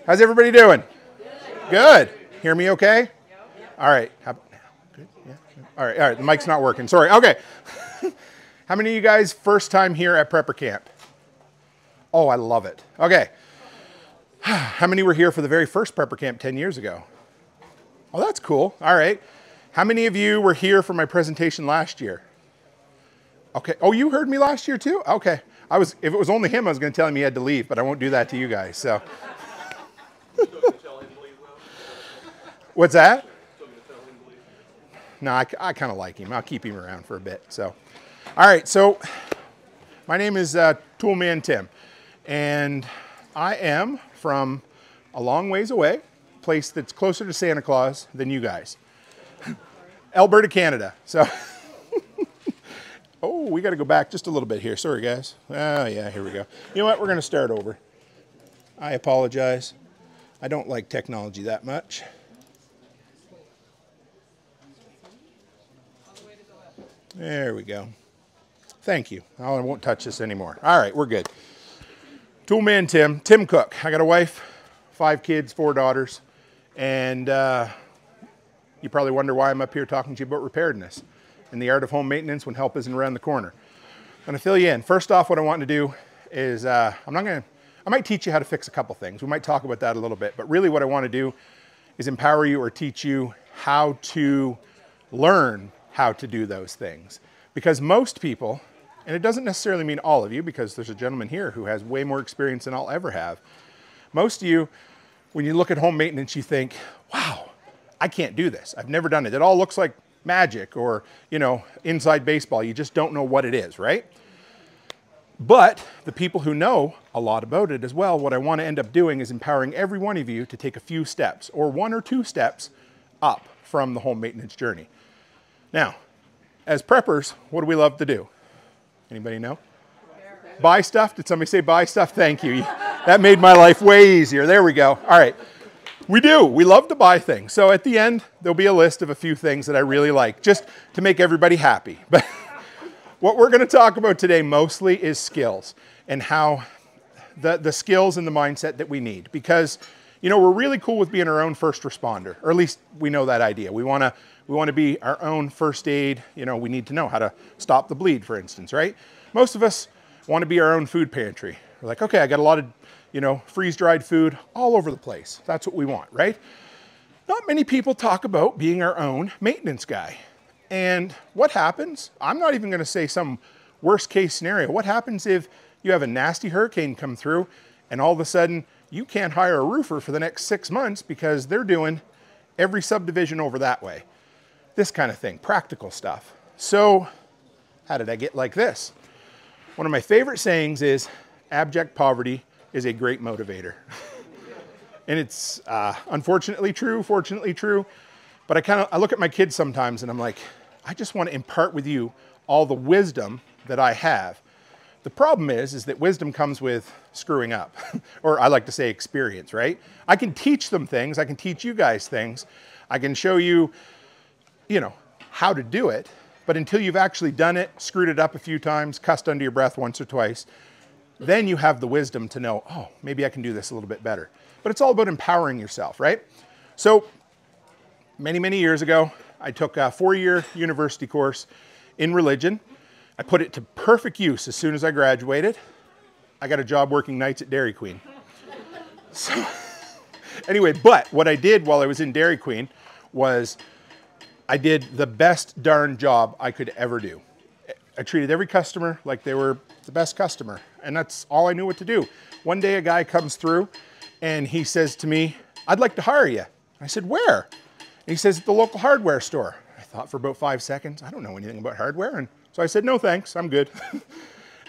How's everybody doing? Good. Hear me okay? All right. How about now? Good. Yeah. All right. The mic's not working. Sorry. Okay. How many of you guys first time here at Prepper Camp? Oh, I love it. Okay. How many were here for the very first Prepper Camp 10 years ago? Oh, that's cool. All right. How many of you were here for my presentation last year? Okay. Oh, you heard me last year too? Okay. If it was only him, I was going to tell him he had to leave, but I won't do that to you guys. So. What's that? No, I kind of like him. I'll keep him around for a bit. So, all right. So, my name is Toolman Tim, and I am from a long ways away, a place that's closer to Santa Claus than you guys. Alberta, Canada. So, oh, we got to go back just a little bit here. Sorry, guys. Oh, yeah, here we go. You know what? We're going to start over. I apologize. I don't like technology that much. There we go. Thank you. Oh, I won't touch this anymore. All right, we're good. Toolman Tim Cook. I got a wife, 5 kids, 4 daughters, and you probably wonder why I'm up here talking to you about preparedness and the art of home maintenance when help isn't around the corner. I'm going to fill you in. First off, what I want to do is I might teach you how to fix a couple things. We might talk about that a little bit, but really what I want to do is empower you or teach you how to learn how to do those things. Because most people, and it doesn't necessarily mean all of you, because there's a gentleman here who has way more experience than I'll ever have. Most of you, when you look at home maintenance, you think, wow, I can't do this. I've never done it. It all looks like magic or, you know, inside baseball. You just don't know what it is, right? But the people who know a lot about it as well, what I want to end up doing is empowering every one of you to take a few steps or 1 or 2 steps up from the home maintenance journey. Now, as preppers, what do we love to do? Anybody know? Buy stuff? Did somebody say buy stuff? Thank you. That made my life way easier. There we go. All right. We do. We love to buy things. So at the end, there'll be a list of a few things that I really like, just to make everybody happy. But what we're going to talk about today mostly is skills and how the skills and the mindset that we need. Because, you know, we're really cool with being our own first responder, or at least we know that idea. We want to be our own first aid. You know, we need to know how to stop the bleed, for instance, right? Most of us want to be our own food pantry. We're like, okay, I got a lot of, you know, freeze-dried food all over the place. That's what we want, right? Not many people talk about being our own maintenance guy. And what happens? I'm not even going to say some worst case scenario. What happens if you have a nasty hurricane come through and all of a sudden you can't hire a roofer for the next 6 months because they're doing every subdivision over that way? This kind of thing, practical stuff. So how did I get like this? One of my favorite sayings is, abject poverty is a great motivator. And it's unfortunately true, fortunately true. But I look at my kids sometimes and I'm like, I just want to impart with you all the wisdom that I have. The problem is that wisdom comes with screwing up, or I like to say experience, right? I can teach them things. I can teach you guys things. I can show you, you know, how to do it. But until you've actually done it, screwed it up a few times, cussed under your breath once or twice, then you have the wisdom to know, oh, maybe I can do this a little bit better. But it's all about empowering yourself, right? So many, many years ago, I took a 4-year university course in religion. I put it to perfect use as soon as I graduated. I got a job working nights at Dairy Queen. So anyway, but what I did while I was in Dairy Queen was I did the best darn job I could ever do. I treated every customer like they were the best customer, and that's all I knew what to do. One day a guy comes through and he says to me, I'd like to hire you. I said, where? And he says, at the local hardware store. I thought for about 5 seconds, I don't know anything about hardware. And so I said, no thanks, I'm good.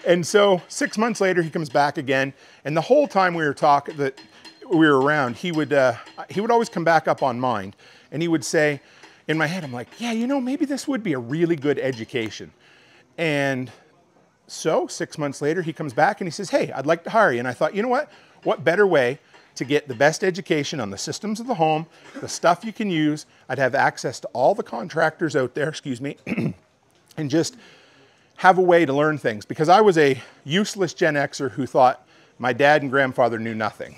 And so 6 months later, he comes back again. And the whole time we were talking, that we were around, he would always come back up on mind. And he would say, in my head, I'm like, yeah, you know, maybe this would be a really good education. And so 6 months later, he comes back and he says, hey, I'd like to hire you. And I thought, you know what better way to get the best education on the systems of the home, the stuff you can use. I'd have access to all the contractors out there, excuse me, and just have a way to learn things. Because I was a useless Gen Xer who thought my dad and grandfather knew nothing.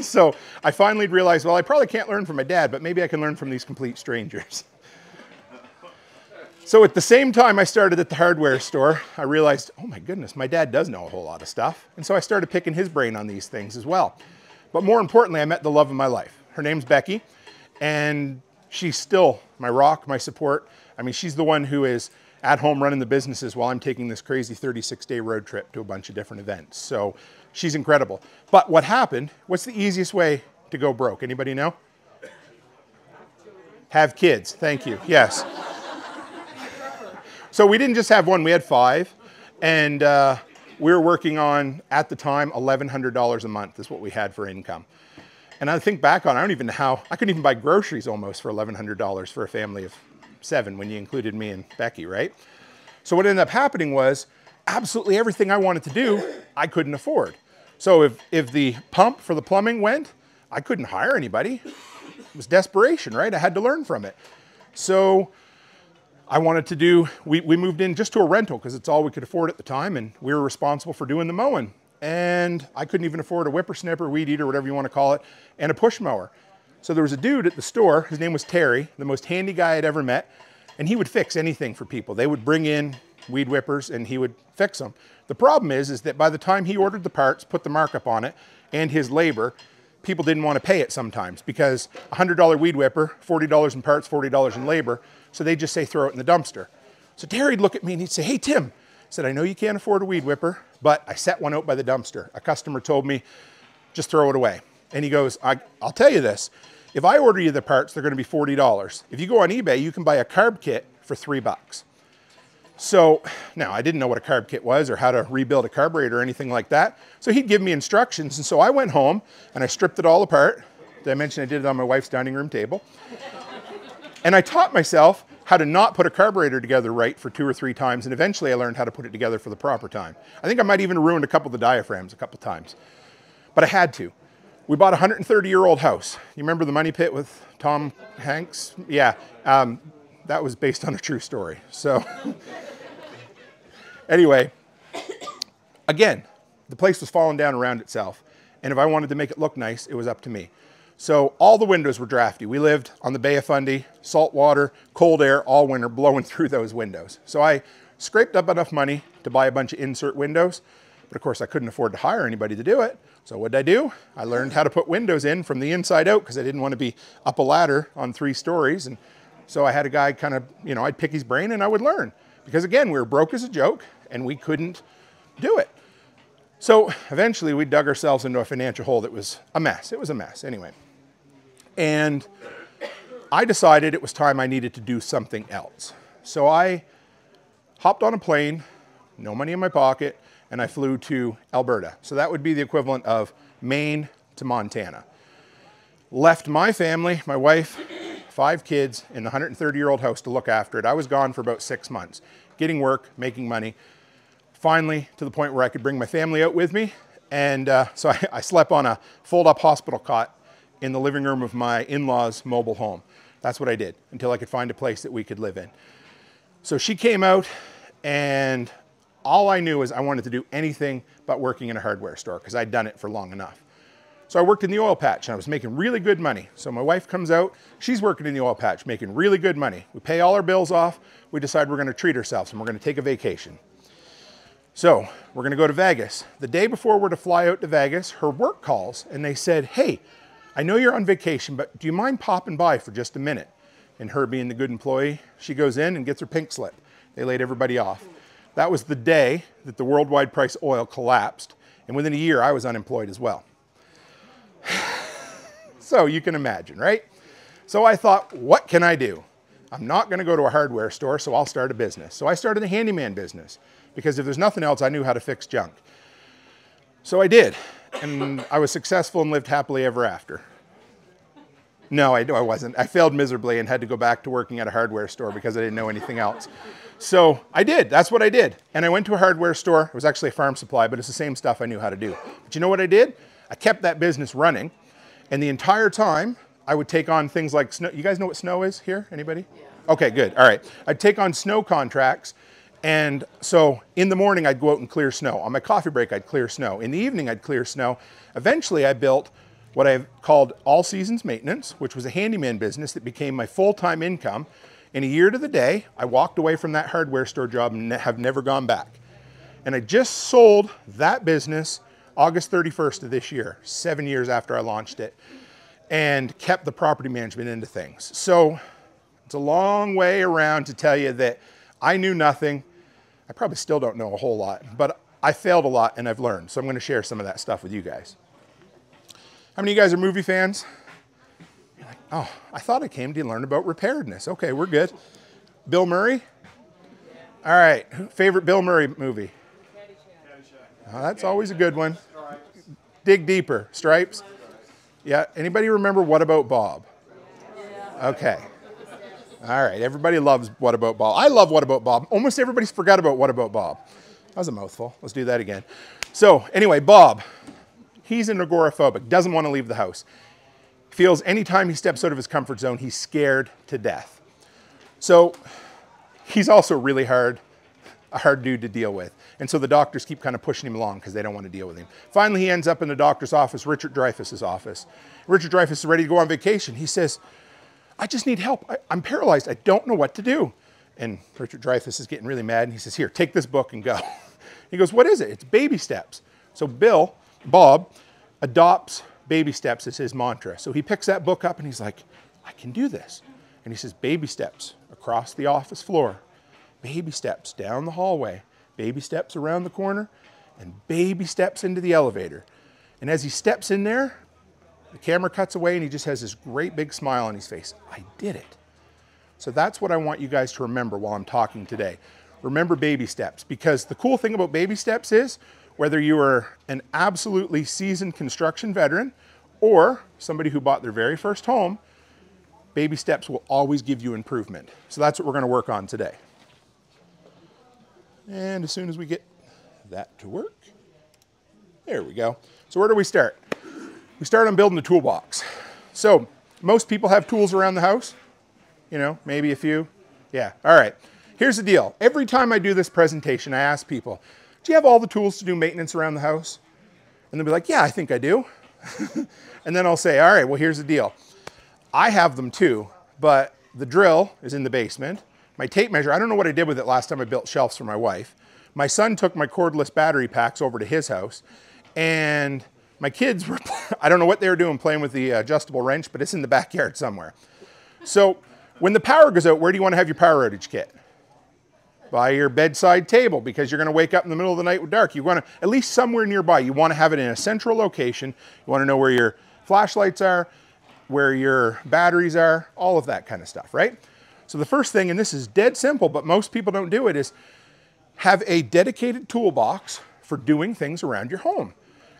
So I finally realized, well, I probably can't learn from my dad, but maybe I can learn from these complete strangers. So at the same time I started at the hardware store, I realized, oh my goodness, my dad does know a whole lot of stuff. And so I started picking his brain on these things as well. But more importantly, I met the love of my life. Her name's Becky, and she's still my rock, my support. I mean, she's the one who is at home running the businesses while I'm taking this crazy 36-day road trip to a bunch of different events. So she's incredible. But what happened, what's the easiest way to go broke? Anybody know? Have kids. Thank you. Yes. So we didn't just have one, we had 5. And we were working on, at the time, $1,100 a month is what we had for income. And I think back on, I don't even know how, I couldn't even buy groceries almost for $1,100 for a family of 7 when you included me and Becky, right? So what ended up happening was absolutely everything I wanted to do, I couldn't afford. So if the pump for the plumbing went, I couldn't hire anybody. It was desperation, right? I had to learn from it. So I wanted to do, we moved in just to a rental because it's all we could afford at the time, and we were responsible for doing the mowing. And I couldn't even afford a whippersnapper, weed eater, whatever you want to call it, and a push mower. So there was a dude at the store, his name was Terry, the most handy guy I'd ever met, and he would fix anything for people. They would bring in weed whippers and he would fix them. The problem is that by the time he ordered the parts, put the markup on it, and his labor, people didn't want to pay it sometimes because a $100 weed whipper, $40 in parts, $40 in labor, so they just say throw it in the dumpster. So Terry'd look at me and he'd say, hey Tim, I said, I know you can't afford a weed whipper, but I set one out by the dumpster. A customer told me, just throw it away. And he goes, I'll tell you this, if I order you the parts, they're gonna be $40. If you go on eBay, you can buy a carb kit for $3. So now I didn't know what a carb kit was or how to rebuild a carburetor or anything like that. So he'd give me instructions. And so I went home and I stripped it all apart. Did I mention I did it on my wife's dining room table? And I taught myself how to not put a carburetor together right for 2 or 3 times. And eventually I learned how to put it together for the proper time. I think I might even ruined a couple of the diaphragms a couple times, but I had to. We bought a 130-year-old house. You remember the Money Pit with Tom Hanks? Yeah, that was based on a true story. So anyway, again, the place was falling down around itself. And if I wanted to make it look nice, it was up to me. So all the windows were drafty. We lived on the Bay of Fundy, salt water, cold air, all winter blowing through those windows. So I scraped up enough money to buy a bunch of insert windows, but of course I couldn't afford to hire anybody to do it. So what did I do? I learned how to put windows in from the inside out because I didn't want to be up a ladder on 3 stories. And so I had a guy kind of, you know, I'd pick his brain and I would learn. Because again, we were broke as a joke and we couldn't do it. So eventually we dug ourselves into a financial hole that was a mess. It was a mess anyway. And I decided it was time I needed to do something else. So I hopped on a plane, no money in my pocket, and I flew to Alberta. So that would be the equivalent of Maine to Montana. Left my family, my wife, 5 kids in the 130-year-old house to look after it. I was gone for about 6 months, getting work, making money. Finally, to the point where I could bring my family out with me. And so I slept on a fold-up hospital cot in the living room of my in-laws' mobile home. That's what I did until I could find a place that we could live in. So she came out, and all I knew is I wanted to do anything but working in a hardware store because I'd done it for long enough. So I worked in the oil patch and I was making really good money. So my wife comes out, she's working in the oil patch, making really good money. We pay all our bills off. We decide we're gonna treat ourselves and we're gonna take a vacation. So we're gonna go to Vegas. The day before we're to fly out to Vegas, her work calls and they said, hey, I know you're on vacation, but do you mind popping by for just a minute? And her being the good employee, she goes in and gets her pink slip. They laid everybody off. That was the day that the worldwide price of oil collapsed. And within a year, I was unemployed as well. So you can imagine, right? So I thought, what can I do? I'm not gonna go to a hardware store, so I'll start a business. So I started a handyman business because if there's nothing else, I knew how to fix junk. So I did, and I was successful and lived happily ever after. No, I wasn't. I failed miserably and had to go back to working at a hardware store because I didn't know anything else. So I did, that's what I did. And I went to a hardware store. It was actually a farm supply, but it's the same stuff I knew how to do. But you know what I did? I kept that business running. And the entire time I would take on things like snow. You guys know what snow is here? Anybody? Yeah. Okay, good. All right. I'd take on snow contracts. And so in the morning, I'd go out and clear snow. On my coffee break, I'd clear snow. In the evening, I'd clear snow. Eventually, I built what I've called all seasons maintenance, which was a handyman business that became my full-time income. In a year to the day, I walked away from that hardware store job and have never gone back. And I just sold that business August 31st of this year, 7 years after I launched it, and kept the property management into things. So it's a long way around to tell you that I knew nothing. I probably still don't know a whole lot, but I failed a lot and I've learned. So I'm going to share some of that stuff with you guys. How many of you guys are movie fans? You're like, oh, I thought I came to learn about preparedness. Okay, we're good. Bill Murray? All right, favorite Bill Murray movie? Oh, that's always a good one. Dig deeper. Stripes? Yeah, anybody remember What About Bob? Okay. All right, everybody loves What About Bob. I love What About Bob. Almost everybody's forgot about What About Bob. That was a mouthful. Let's do that again. So anyway, Bob, he's an agoraphobic, doesn't want to leave the house. Feels anytime he steps out of his comfort zone, he's scared to death. So he's also really a hard dude to deal with. And so the doctors keep kind of pushing him along because they don't want to deal with him. Finally, he ends up in the doctor's office, Richard Dreyfuss's office. Richard Dreyfuss is ready to go on vacation. He says, I just need help. I'm paralyzed. I don't know what to do. And Richard Dreyfuss is getting really mad. And he says, here, take this book and go. He goes, what is it? It's baby steps. So Bob, adopts baby steps as his mantra. So he picks that book up and he's like, I can do this. And he says, baby steps across the office floor, baby steps down the hallway, baby steps around the corner, and baby steps into the elevator. And as he steps in there, the camera cuts away and he just has this great big smile on his face. I did it. So that's what I want you guys to remember while I'm talking today. Remember baby steps, because the cool thing about baby steps is whether you are an absolutely seasoned construction veteran or somebody who bought their very first home, baby steps will always give you improvement. So that's what we're going to work on today. And as soon as we get that to work, there we go. So where do we start? We start on building the toolbox. So most people have tools around the house, you know, maybe a few. Yeah, all right. Here's the deal. Every time I do this presentation, I ask people, do you have all the tools to do maintenance around the house? And they'll be like, yeah, I think I do. And then I'll say, all right, well, here's the deal. I have them too, but the drill is in the basement. My tape measure, I don't know what I did with it last time I built shelves for my wife. My son took my cordless battery packs over to his house, and my kids were, I don't know what they were doing playing with the adjustable wrench, but it's in the backyard somewhere. So when the power goes out, where do you want to have your power outage kit? By your bedside table, because you're going to wake up in the middle of the night with dark. You want to, at least somewhere nearby, you want to have it in a central location. You want to know where your flashlights are, where your batteries are, all of that kind of stuff, right? So the first thing, and this is dead simple, but most people don't do it, is have a dedicated toolbox for doing things around your home.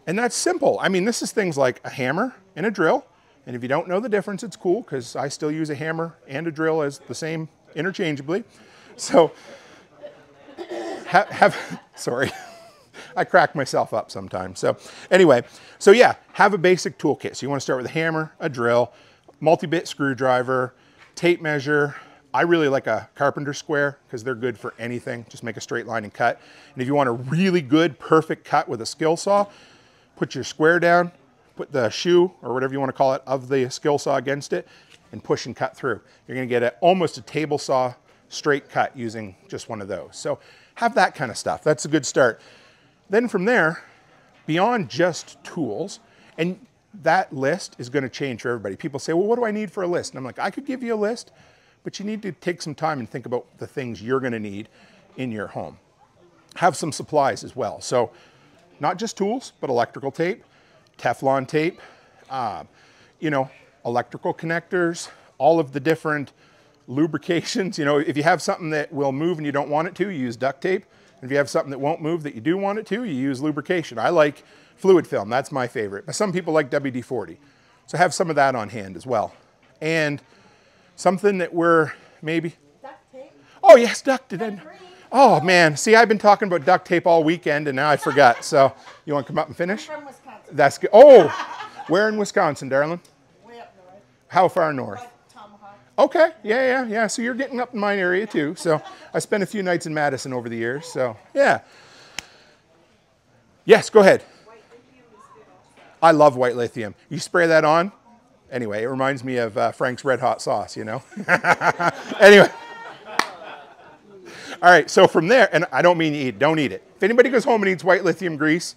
And that's simple. I mean, this is things like a hammer and a drill. And if you don't know the difference, it's cool, because I still use a hammer and a drill as the same interchangeably. So sorry, I crack myself up sometimes. So anyway, so yeah, have a basic toolkit. So you want to start with a hammer, a drill, multi-bit screwdriver, tape measure. I really like a carpenter square because they're good for anything. Just make a straight line and cut. And if you want a really good, perfect cut with a skill saw, put your square down, put the shoe or whatever you want to call it of the skill saw against it, and push and cut through. You're going to get almost a table saw straight cut using just one of those. So have that kind of stuff. That's a good start. Then from there, beyond just tools, and that list is going to change for everybody. People say, well, what do I need for a list? And I'm like, I could give you a list, but you need to take some time and think about the things you're going to need in your home. Have some supplies as well. So not just tools, but electrical tape, Teflon tape, you know, electrical connectors, all of the different lubrications. You know, if you have something that will move and you don't want it to, you use duct tape. And if you have something that won't move that you do want it to, you use lubrication. I like fluid film. That's my favorite. But some people like WD-40. So have some of that on hand as well. And something that we're maybe... Duct tape. Oh, yes, duct tape. Oh, man. See, I've been talking about duct tape all weekend, and now I forgot. So you want to come up and finish? I'm from Wisconsin. That's good. Oh, where in Wisconsin, darling? Way up north. How far north? Like Tomahawk. Okay, yeah. So you're getting up in my area too. So I spent a few nights in Madison over the years. So yeah. Yes, go ahead. I love white lithium. You spray that on. Anyway, it reminds me of Frank's Red Hot Sauce, you know. Anyway. All right, so from there, and I don't mean you eat, don't eat it. If anybody goes home and eats white lithium grease,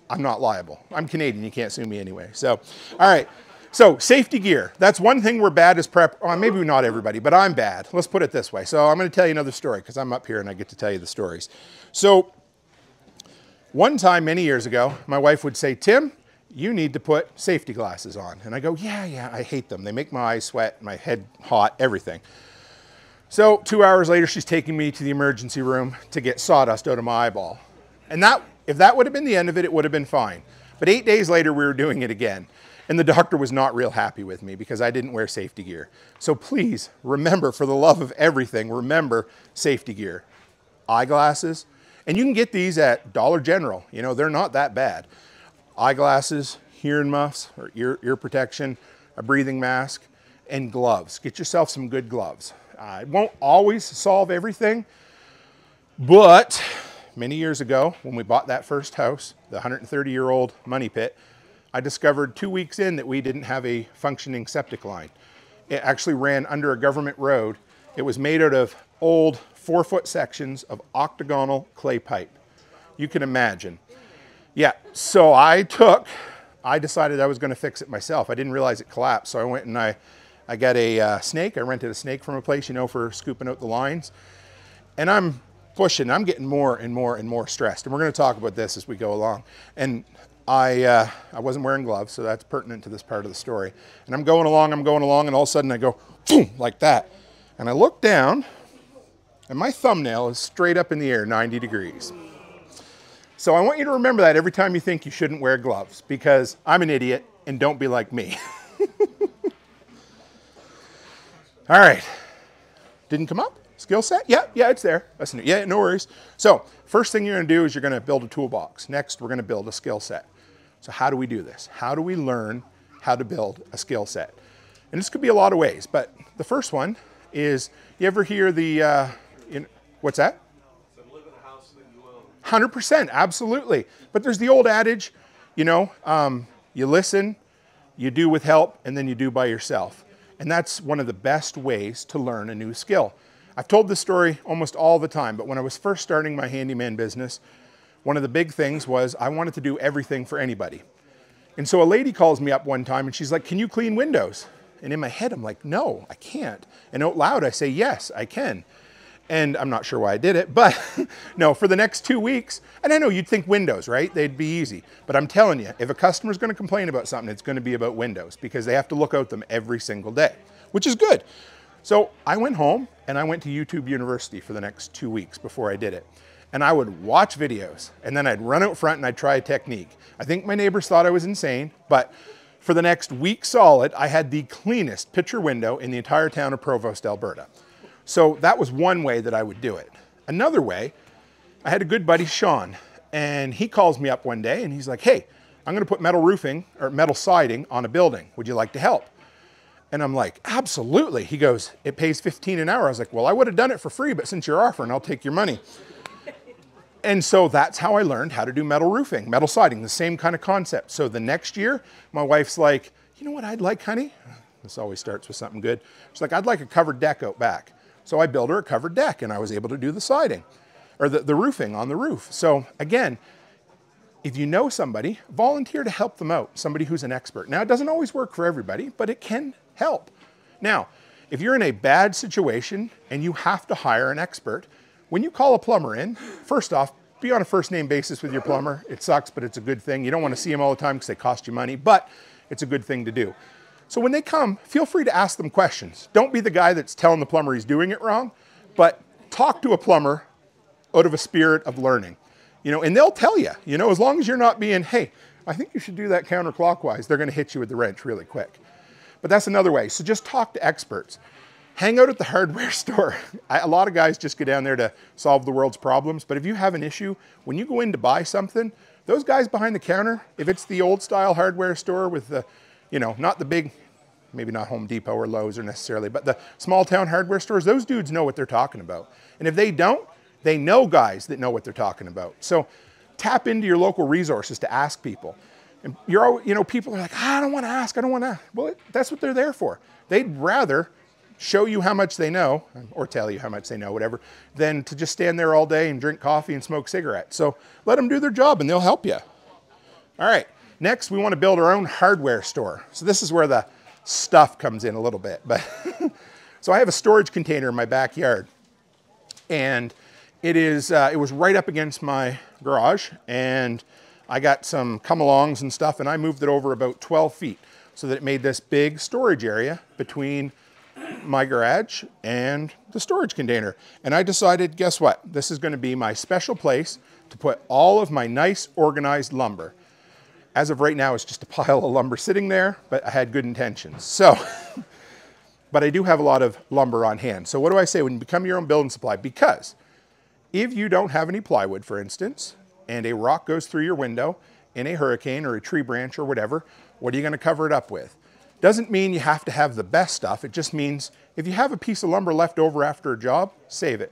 I'm not liable. I'm Canadian, you can't sue me anyway. So, all right, so safety gear. That's one thing we're bad as prep, well, maybe not everybody, but I'm bad. Let's put it this way. So I'm gonna tell you another story because I'm up here and I get to tell you the stories. So one time many years ago, my wife would say, Tim, you need to put safety glasses on. And I go, yeah, I hate them. They make my eyes sweat, my head hot, everything. So 2 hours later, she's taking me to the emergency room to get sawdust out of my eyeball. And if that would have been the end of it, it would have been fine. But 8 days later, we were doing it again. And the doctor was not real happy with me because I didn't wear safety gear. So please remember, for the love of everything, remember safety gear. Eyeglasses, and you can get these at Dollar General. You know, they're not that bad. Eyeglasses, hearing muffs, or ear protection, a breathing mask, and gloves. Get yourself some good gloves. It won't always solve everything, but many years ago, when we bought that first house, the 130-year-old money pit, I discovered 2 weeks in that we didn't have a functioning septic line. It actually ran under a government road. It was made out of old 4-foot sections of octagonal clay pipe. You can imagine. Yeah, so I decided I was going to fix it myself. I didn't realize it collapsed, so I went and I got a snake. I rented a snake from a place, you know, for scooping out the lines. And I'm pushing. I'm getting more and more and more stressed. And we're going to talk about this as we go along. And I wasn't wearing gloves, so that's pertinent to this part of the story. And I'm going along, and all of a sudden I go, boom, like that. And I look down, and my thumbnail is straight up in the air, 90 degrees. So I want you to remember that every time you think you shouldn't wear gloves, because I'm an idiot, and don't be like me. All right, didn't come up? Skill set? Yeah, it's there. Yeah, no worries. So first thing you're gonna do is you're gonna build a toolbox. Next, we're gonna build a skill set. So how do we do this? How do we learn how to build a skill set? And this could be a lot of ways, but the first one is, you ever hear the, what's that? Live in a house that you own. 100%, absolutely. But there's the old adage, you know, you listen, you do with help, and then you do by yourself. And that's one of the best ways to learn a new skill. I've told this story almost all the time, but when I was first starting my handyman business, one of the big things was I wanted to do everything for anybody. And so a lady calls me up one time and she's like, can you clean windows? And in my head, I'm like, no, I can't. And out loud, I say, yes, I can. And I'm not sure why I did it, but no, for the next 2 weeks, and I know you'd think windows, right? They'd be easy. But I'm telling you, if a customer's gonna complain about something, it's gonna be about windows because they have to look out them every single day, which is good. So I went home and I went to YouTube University for the next 2 weeks before I did it. And I would watch videos and then I'd run out front and I'd try a technique. I think my neighbors thought I was insane, but for the next week solid, I had the cleanest picture window in the entire town of Provost, Alberta. So that was one way that I would do it. Another way, I had a good buddy, Sean, and he calls me up one day and he's like, hey, I'm gonna put metal roofing or metal siding on a building. Would you like to help? And I'm like, absolutely. He goes, it pays $15 an hour. I was like, well, I would have done it for free, but since you're offering, I'll take your money. And so that's how I learned how to do metal roofing, metal siding, the same kind of concept. So the next year, my wife's like, you know what I'd like, honey? This always starts with something good. She's like, I'd like a covered deck out back. So I built her a covered deck and I was able to do the siding or the roofing on the roof. So again, if you know somebody, volunteer to help them out, somebody who's an expert. Now, it doesn't always work for everybody, but it can help. Now, if you're in a bad situation and you have to hire an expert, when you call a plumber in, first off, be on a first name basis with your plumber. It sucks, but it's a good thing. You don't want to see them all the time because they cost you money, but it's a good thing to do. So when they come, feel free to ask them questions. Don't be the guy that's telling the plumber he's doing it wrong, but talk to a plumber out of a spirit of learning. You know, and they'll tell you, you know, as long as you're not being, hey, I think you should do that counterclockwise, they're gonna hit you with the wrench really quick. But that's another way. So just talk to experts. Hang out at the hardware store. A lot of guys just go down there to solve the world's problems, but if you have an issue, when you go in to buy something, those guys behind the counter, if it's the old style hardware store with the, you know, not the big, maybe not Home Depot or Lowe's or necessarily, but the small town hardware stores, those dudes know what they're talking about. And if they don't, they know guys that know what they're talking about. So tap into your local resources to ask people. And you know, people are like, I don't want to ask, I don't want to. Well, that's what they're there for. They'd rather show you how much they know, or tell you how much they know, whatever, than to just stand there all day and drink coffee and smoke cigarettes. So let them do their job and they'll help you. All right, next we want to build our own hardware store. So this is where the stuff comes in a little bit. But so I have a storage container in my backyard, and it was right up against my garage, and I got some come-alongs and stuff, and I moved it over about 12 feet so that it made this big storage area between my garage and the storage container. And I decided, guess what? This is going to be my special place to put all of my nice organized lumber. As of right now, it's just a pile of lumber sitting there, but I had good intentions. So, but I do have a lot of lumber on hand. So what do I say when you become your own building supply? Because if you don't have any plywood, for instance, and a rock goes through your window in a hurricane or a tree branch or whatever, what are you going to cover it up with? Doesn't mean you have to have the best stuff. It just means if you have a piece of lumber left over after a job, save it.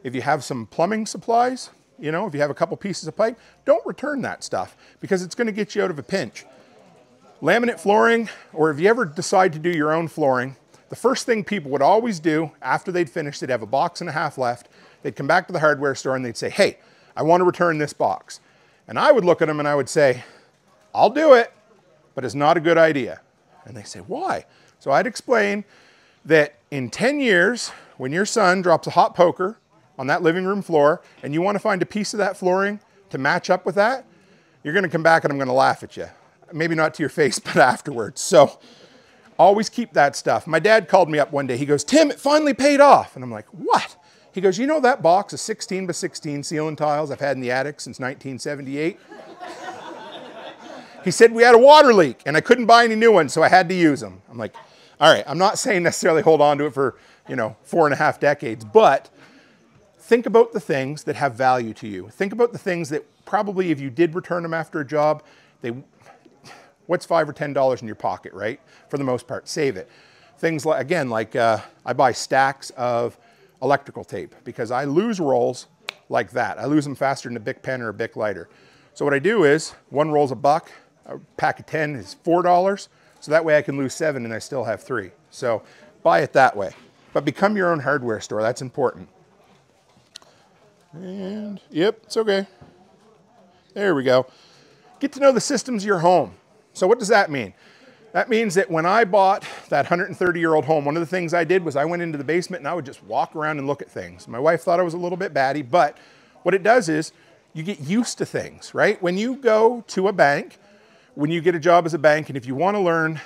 If you have some plumbing supplies, you know, if you have a couple pieces of pipe, don't return that stuff because it's going to get you out of a pinch. Laminate flooring, or if you ever decide to do your own flooring, the first thing people would always do after they'd finished, they'd have a box and a half left. They'd come back to the hardware store and they'd say, hey, I want to return this box. And I would look at them and I would say, I'll do it, but it's not a good idea. And they say, why? So I'd explain that in 10 years, when your son drops a hot poker on that living room floor and you want to find a piece of that flooring to match up with that, you're going to come back and I'm going to laugh at you. Maybe not to your face, but afterwards. So always keep that stuff. My dad called me up one day. He goes, Tim, it finally paid off. And I'm like, what? He goes, you know that box of 16 by 16 ceiling tiles I've had in the attic since 1978? He said we had a water leak and I couldn't buy any new ones, so I had to use them. I'm like, all right, I'm not saying necessarily hold on to it for, you know, 4.5 decades, but think about the things that have value to you. Think about the things that probably if you did return them after a job, what's $5 or $10 in your pocket, right? For the most part, save it. Things like, again, like I buy stacks of electrical tape because I lose rolls like that. I lose them faster than a Bic pen or a Bic lighter. So what I do is, one roll's $1, a pack of 10 is $4, so that way I can lose 7 and I still have 3. So buy it that way. But become your own hardware store, that's important. And, yep, it's okay. There we go. Get to know the systems of your home. So what does that mean? That means that when I bought that 130-year-old home, one of the things I did was I went into the basement and I would just walk around and look at things. My wife thought I was a little bit batty, but what it does is you get used to things, right? When you go to a bank, when you get a job as a bank, and if you want to learn,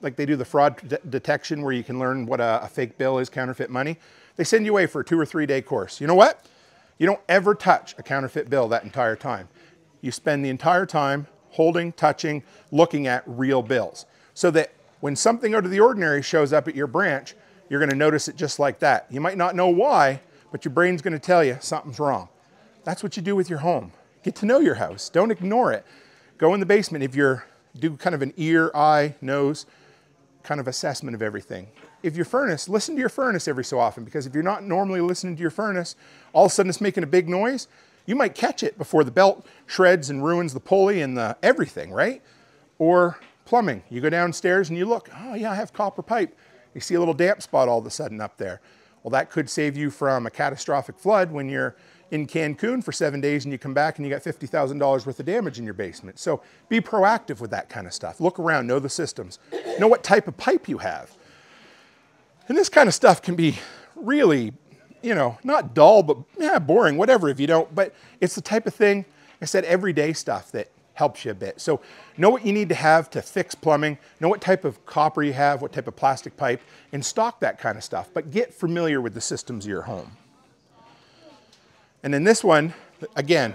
like they do the fraud detection where you can learn what a fake bill is, counterfeit money, they send you away for a 2 or 3 day course. You know what? You don't ever touch a counterfeit bill that entire time. You spend the entire time holding, touching, looking at real bills. So that when something out of the ordinary shows up at your branch, you're going to notice it just like that. You might not know why, but your brain's going to tell you something's wrong. That's what you do with your home. Get to know your house. Don't ignore it. Go in the basement if you're, do kind of an ear, eye, nose kind of assessment of everything. If your furnace, listen to your furnace every so often, because if you're not normally listening to your furnace, all of a sudden it's making a big noise, you might catch it before the belt shreds and ruins the pulley and the everything, right? Or plumbing. You go downstairs and you look, oh yeah, I have copper pipe. You see a little damp spot all of a sudden up there. Well, that could save you from a catastrophic flood when you're in Cancun for 7 days and you come back and you got $50,000 worth of damage in your basement. So be proactive with that kind of stuff. Look around, know the systems, know what type of pipe you have. And this kind of stuff can be really, you know, not dull, but yeah, boring, whatever if you don't, but it's the type of thing, I said, everyday stuff that helps you a bit. So know what you need to have to fix plumbing, know what type of copper you have, what type of plastic pipe, and stock that kind of stuff, but get familiar with the systems of your home. And then this one, again,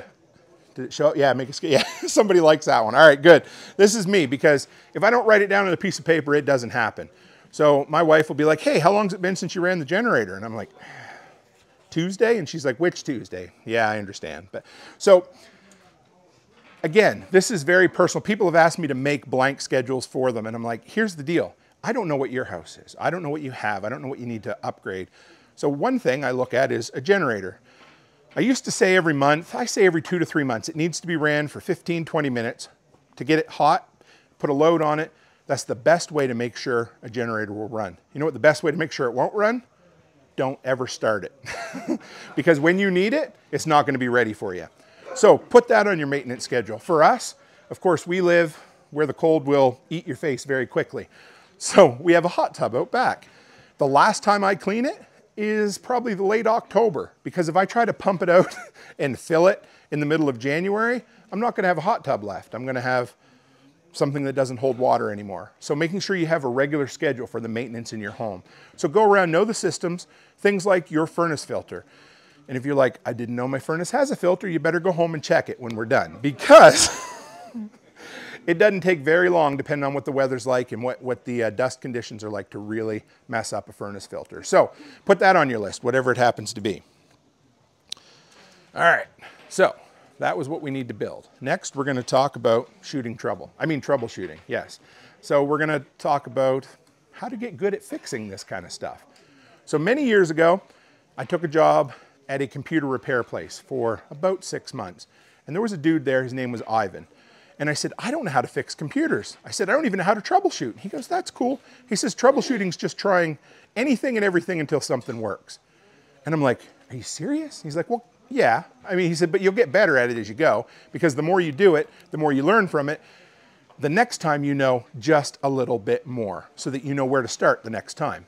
did it show up? Yeah, make it, yeah, somebody likes that one. All right, good. This is me, because if I don't write it down on a piece of paper, it doesn't happen. So my wife will be like, hey, how long's it been since you ran the generator? And I'm like, Tuesday? And she's like, which Tuesday? Yeah, I understand. But so again, this is very personal. People have asked me to make blank schedules for them. And I'm like, here's the deal. I don't know what your house is. I don't know what you have. I don't know what you need to upgrade. So one thing I look at is a generator. I used to say every month, I say every 2 to 3 months, it needs to be ran for 15, 20 minutes to get it hot, put a load on it. That's the best way to make sure a generator will run. You know what the best way to make sure it won't run? Don't ever start it. Because when you need it, it's not going to be ready for you. So put that on your maintenance schedule. For us, of course, we live where the cold will eat your face very quickly. So we have a hot tub out back. The last time I clean it is probably the late October, because if I try to pump it out and fill it in the middle of January, I'm not going to have a hot tub left. I'm going to have something that doesn't hold water anymore. So making sure you have a regular schedule for the maintenance in your home. So go around, know the systems, things like your furnace filter. And if you're like, I didn't know my furnace has a filter, you better go home and check it when we're done, because it doesn't take very long, depending on what the weather's like and what the dust conditions are like, to really mess up a furnace filter. So put that on your list, whatever it happens to be. All right, so that was what we need to build. Next, we're going to talk about troubleshooting, yes. So we're going to talk about how to get good at fixing this kind of stuff. So many years ago, I took a job at a computer repair place for about 6 months. And there was a dude there, his name was Ivan. And I said, I don't know how to fix computers. I said, I don't even know how to troubleshoot. He goes, that's cool. He says, troubleshooting's just trying anything and everything until something works. And I'm like, are you serious? He's like, well, yeah. I mean, he said, but you'll get better at it as you go, because the more you do it, the more you learn from it. The next time you know just a little bit more, so that you know where to start the next time.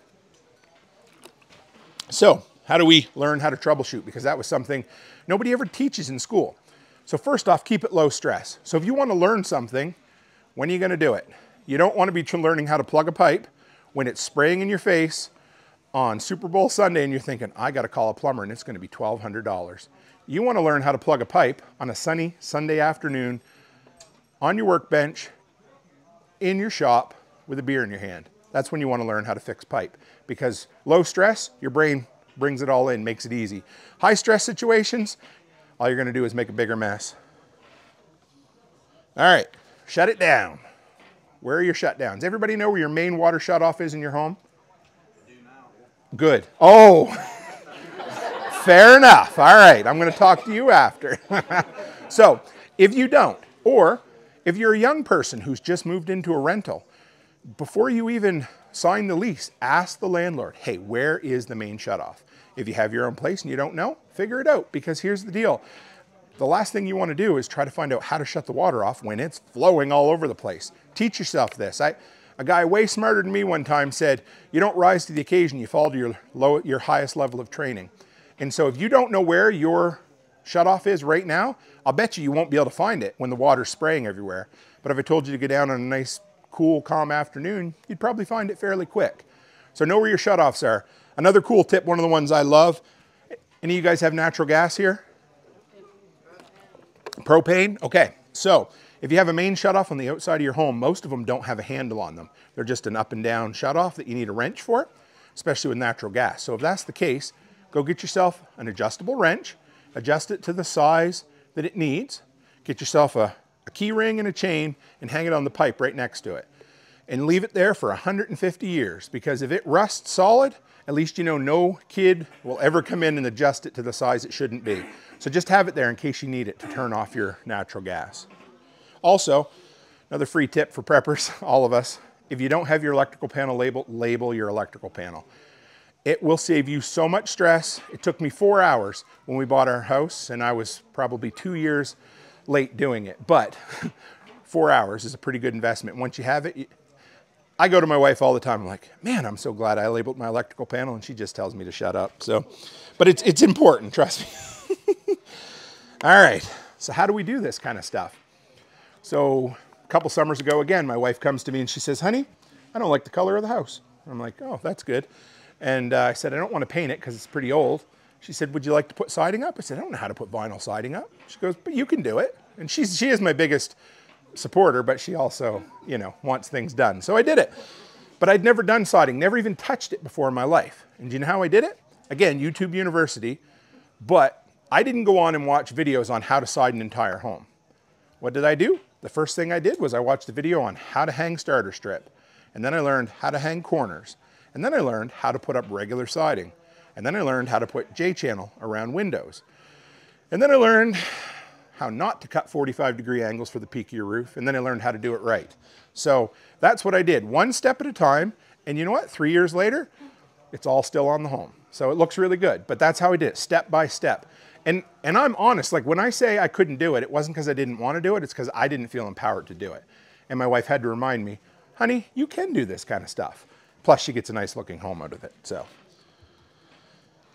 So how do we learn how to troubleshoot? Because that was something nobody ever teaches in school. So first off, keep it low stress. So if you want to learn something, when are you going to do it? You don't want to be learning how to plug a pipe when it's spraying in your face on Super Bowl Sunday and you're thinking, I got to call a plumber and it's going to be $1,200. You want to learn how to plug a pipe on a sunny Sunday afternoon on your workbench, in your shop, with a beer in your hand. That's when you want to learn how to fix pipe, because low stress, your brain brings it all in, makes it easy. High stress situations, all you're going to do is make a bigger mess. All right, shut it down. Where are your shutdowns? Everybody know where your main water shutoff is in your home? I do now. Good. Oh, fair enough. All right, I'm going to talk to you after. So if you don't, or if you're a young person who's just moved into a rental, before you even sign the lease, ask the landlord, hey, where is the main shutoff? If you have your own place and you don't know, figure it out, because here's the deal. The last thing you want to do is try to find out how to shut the water off when it's flowing all over the place. Teach yourself this. A guy way smarter than me one time said, you don't rise to the occasion, you fall to your highest level of training. And so if you don't know where your shutoff is right now, I'll bet you won't be able to find it when the water's spraying everywhere. But if I told you to go down on a nice, cool, calm afternoon, you'd probably find it fairly quick. So know where your shutoffs are. Another cool tip, one of the ones I love, any of you guys have natural gas here? Propane? Okay, so if you have a main shutoff on the outside of your home, most of them don't have a handle on them. They're just an up and down shutoff that you need a wrench for, especially with natural gas. So if that's the case, go get yourself an adjustable wrench, adjust it to the size that it needs, get yourself a key ring and a chain, and hang it on the pipe right next to it. And leave it there for 150 years, because if it rusts solid, at least you know no kid will ever come in and adjust it to the size it shouldn't be. So just have it there in case you need it to turn off your natural gas. Also, another free tip for preppers, all of us, if you don't have your electrical panel labeled, label your electrical panel. It will save you so much stress. It took me 4 hours when we bought our house, and I was probably 2 years late doing it. But 4 hours is a pretty good investment. Once you have it, I go to my wife all the time. I'm like, man, I'm so glad I labeled my electrical panel, and she just tells me to shut up. So, but it's important, trust me. All right, so how do we do this kind of stuff? So a couple summers ago, again, my wife comes to me and she says, honey, I don't like the color of the house. I'm like, oh, that's good. And I said, I don't want to paint it because it's pretty old. She said, would you like to put siding up? I said, I don't know how to put vinyl siding up. She goes, but you can do it. And she is my biggest supporter, but she also, you know, wants things done. So I did it. But I'd never done siding, never even touched it before in my life. And do you know how I did it? Again, YouTube University, but I didn't go on and watch videos on how to side an entire home. What did I do? The first thing I did was I watched a video on how to hang starter strip. And then I learned how to hang corners. And then I learned how to put up regular siding. And then I learned how to put J-channel around windows. And then I learned how not to cut 45-degree angles for the peak of your roof, and then I learned how to do it right. So that's what I did, one step at a time, and you know what? 3 years later, it's all still on the home. So it looks really good, but that's how I did it, step by step. And I'm honest, like when I say I couldn't do it, it wasn't because I didn't want to do it, it's because I didn't feel empowered to do it. And my wife had to remind me, honey, you can do this kind of stuff. Plus she gets a nice looking home out of it, so.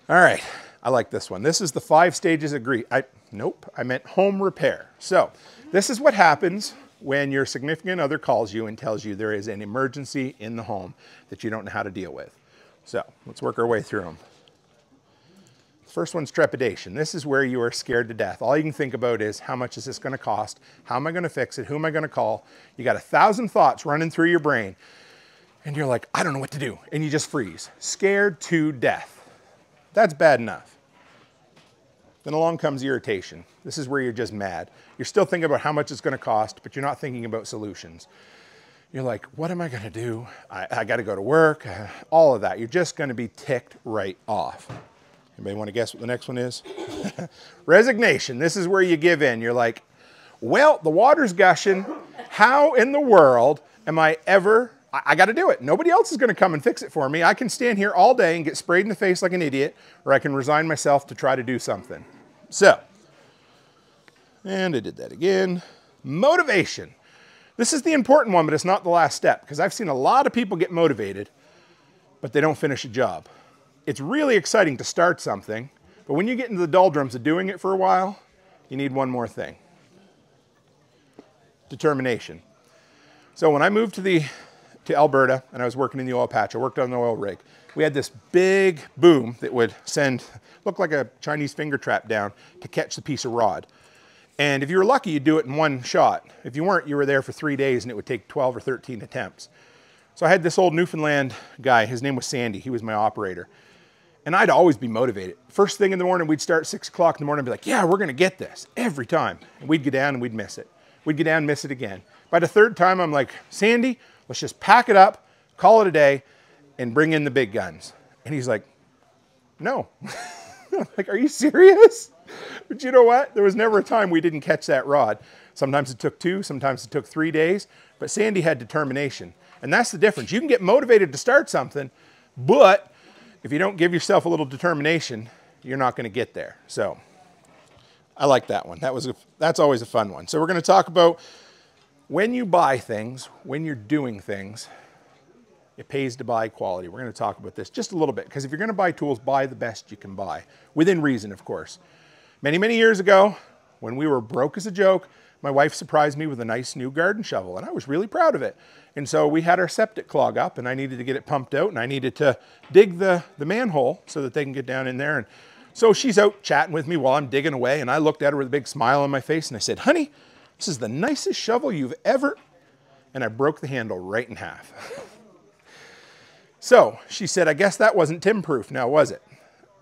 All right, I like this one. This is the 5 stages of grief. Nope, I meant home repair. So this is what happens when your significant other calls you and tells you there is an emergency in the home that you don't know how to deal with. So let's work our way through them. First one's trepidation. This is where you are scared to death. All you can think about is how much is this going to cost? How am I going to fix it? Who am I going to call? You got 1,000 thoughts running through your brain and you're like, I don't know what to do. And you just freeze, scared to death. That's bad enough. Then along comes irritation. This is where you're just mad. You're still thinking about how much it's going to cost, but you're not thinking about solutions. You're like, what am I going to do? I got to go to work, all of that. You're just going to be ticked right off. Anybody want to guess what the next one is? Resignation. This is where you give in. You're like, well, the water's gushing. How in the world am I ever, I got to do it. Nobody else is going to come and fix it for me. I can stand here all day and get sprayed in the face like an idiot, or I can resign myself to try to do something. So, and I did that again. Motivation. This is the important one, but it's not the last step, because I've seen a lot of people get motivated, but they don't finish a job. It's really exciting to start something, but when you get into the doldrums of doing it for a while, you need one more thing. Determination. So when I moved to Alberta and I was working in the oil patch, I worked on the oil rig. We had this big boom that would look like a Chinese finger trap down to catch the piece of rod. And if you were lucky, you'd do it in one shot. If you weren't, you were there for 3 days and it would take 12 or 13 attempts. So I had this old Newfoundland guy, his name was Sandy, he was my operator. And I'd always be motivated. First thing in the morning, we'd start at 6 o'clock in the morning and be like, yeah, we're gonna get this, every time. And we'd get down and we'd miss it. We'd get down and miss it again. By the 3rd time, I'm like, Sandy, let's just pack it up, call it a day, and bring in the big guns. And he's like, no. I'm like, are you serious? But you know what? There was never a time we didn't catch that rod. Sometimes it took 2, sometimes it took 3 days, but Sandy had determination. And that's the difference. You can get motivated to start something, but if you don't give yourself a little determination, you're not going to get there. So I like that one. That's always a fun one. So we're going to talk about when you buy things, when you're doing things, it pays to buy quality. We're going to talk about this just a little bit, because if you're going to buy tools, buy the best you can buy, within reason, of course. Many, many years ago, when we were broke as a joke, my wife surprised me with a nice new garden shovel, and I was really proud of it. And so we had our septic clog up, and I needed to get it pumped out, and I needed to dig the manhole so that they can get down in there. And so she's out chatting with me while I'm digging away, and I looked at her with a big smile on my face, and I said, honey, this is the nicest shovel you've ever... And I broke the handle right in half. So she said, I guess that wasn't timber-proof now, was it?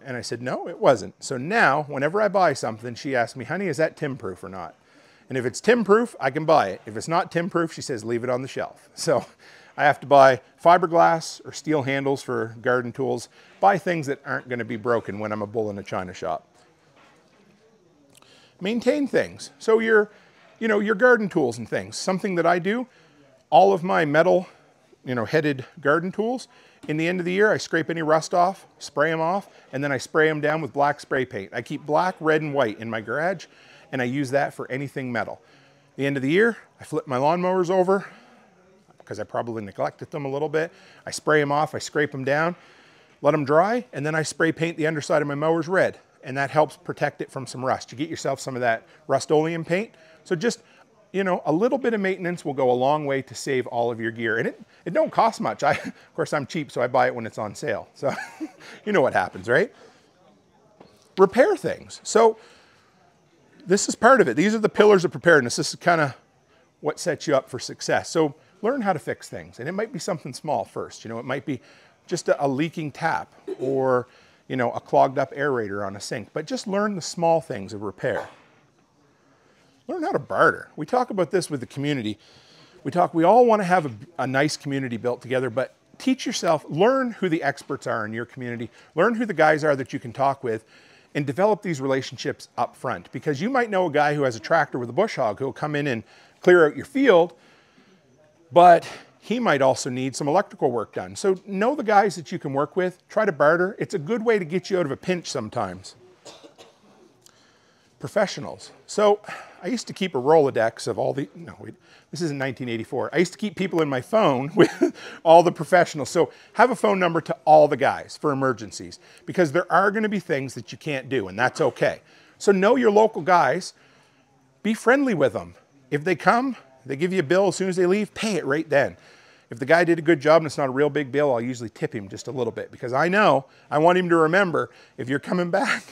And I said, no, it wasn't. So now, whenever I buy something, she asks me, honey, is that timber-proof or not? And if it's timber-proof, I can buy it. If it's not timber-proof, she says, leave it on the shelf. So I have to buy fiberglass or steel handles for garden tools, buy things that aren't going to be broken when I'm a bull in a china shop. Maintain things. So your garden tools and things. Something that I do, all of my metal, headed garden tools, in the end of the year, I scrape any rust off, spray them off, and then I spray them down with black spray paint. I keep black, red, and white in my garage, and I use that for anything metal. At the end of the year, I flip my lawnmowers over, because I probably neglected them a little bit. I spray them off, I scrape them down, let them dry, and then I spray paint the underside of my mowers red, and that helps protect it from some rust. You get yourself some of that Rust-Oleum paint. So just, a little bit of maintenance will go a long way to save all of your gear. And it don't cost much. Of course, I'm cheap, so I buy it when it's on sale. So you know what happens, right? Repair things. So this is part of it. These are the pillars of preparedness. This is kind of what sets you up for success. So learn how to fix things. And it might be something small first. It might be just a leaking tap or, a clogged up aerator on a sink. But just learn the small things of repair. Learn how to barter. We talk about this with the community. We all want to have a nice community built together, but teach yourself, learn who the experts are in your community, learn who the guys are that you can talk with, and develop these relationships up front, because you might know a guy who has a tractor with a bush hog who will come in and clear out your field, but he might also need some electrical work done. So know the guys that you can work with, try to barter. It's a good way to get you out of a pinch sometimes. Professionals. So I used to keep a Rolodex of all the, this isn't 1984. I used to keep people in my phone with all the professionals. So have a phone number to all the guys for emergencies, because there are going to be things that you can't do, and that's okay. So know your local guys, be friendly with them. If they come, they give you a bill as soon as they leave, pay it right then. If the guy did a good job and it's not a real big bill, I'll usually tip him just a little bit, because I know, I want him to remember, if you're coming back,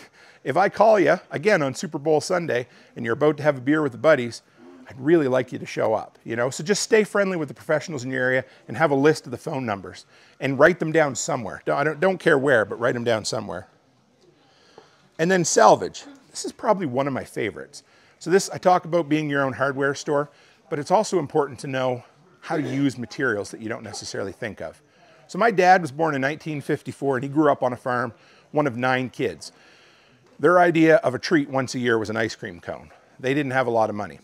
if I call you, again, on Super Bowl Sunday, and you're about to have a beer with the buddies, I'd really like you to show up, So just stay friendly with the professionals in your area and have a list of the phone numbers and write them down somewhere. I don't care where, but write them down somewhere. And then salvage. This is probably one of my favorites. So this, I talk about being your own hardware store, but it's also important to know how to use materials that you don't necessarily think of. So my dad was born in 1954, and he grew up on a farm, one of 9 kids. Their idea of a treat once a year was an ice cream cone. They didn't have a lot of money.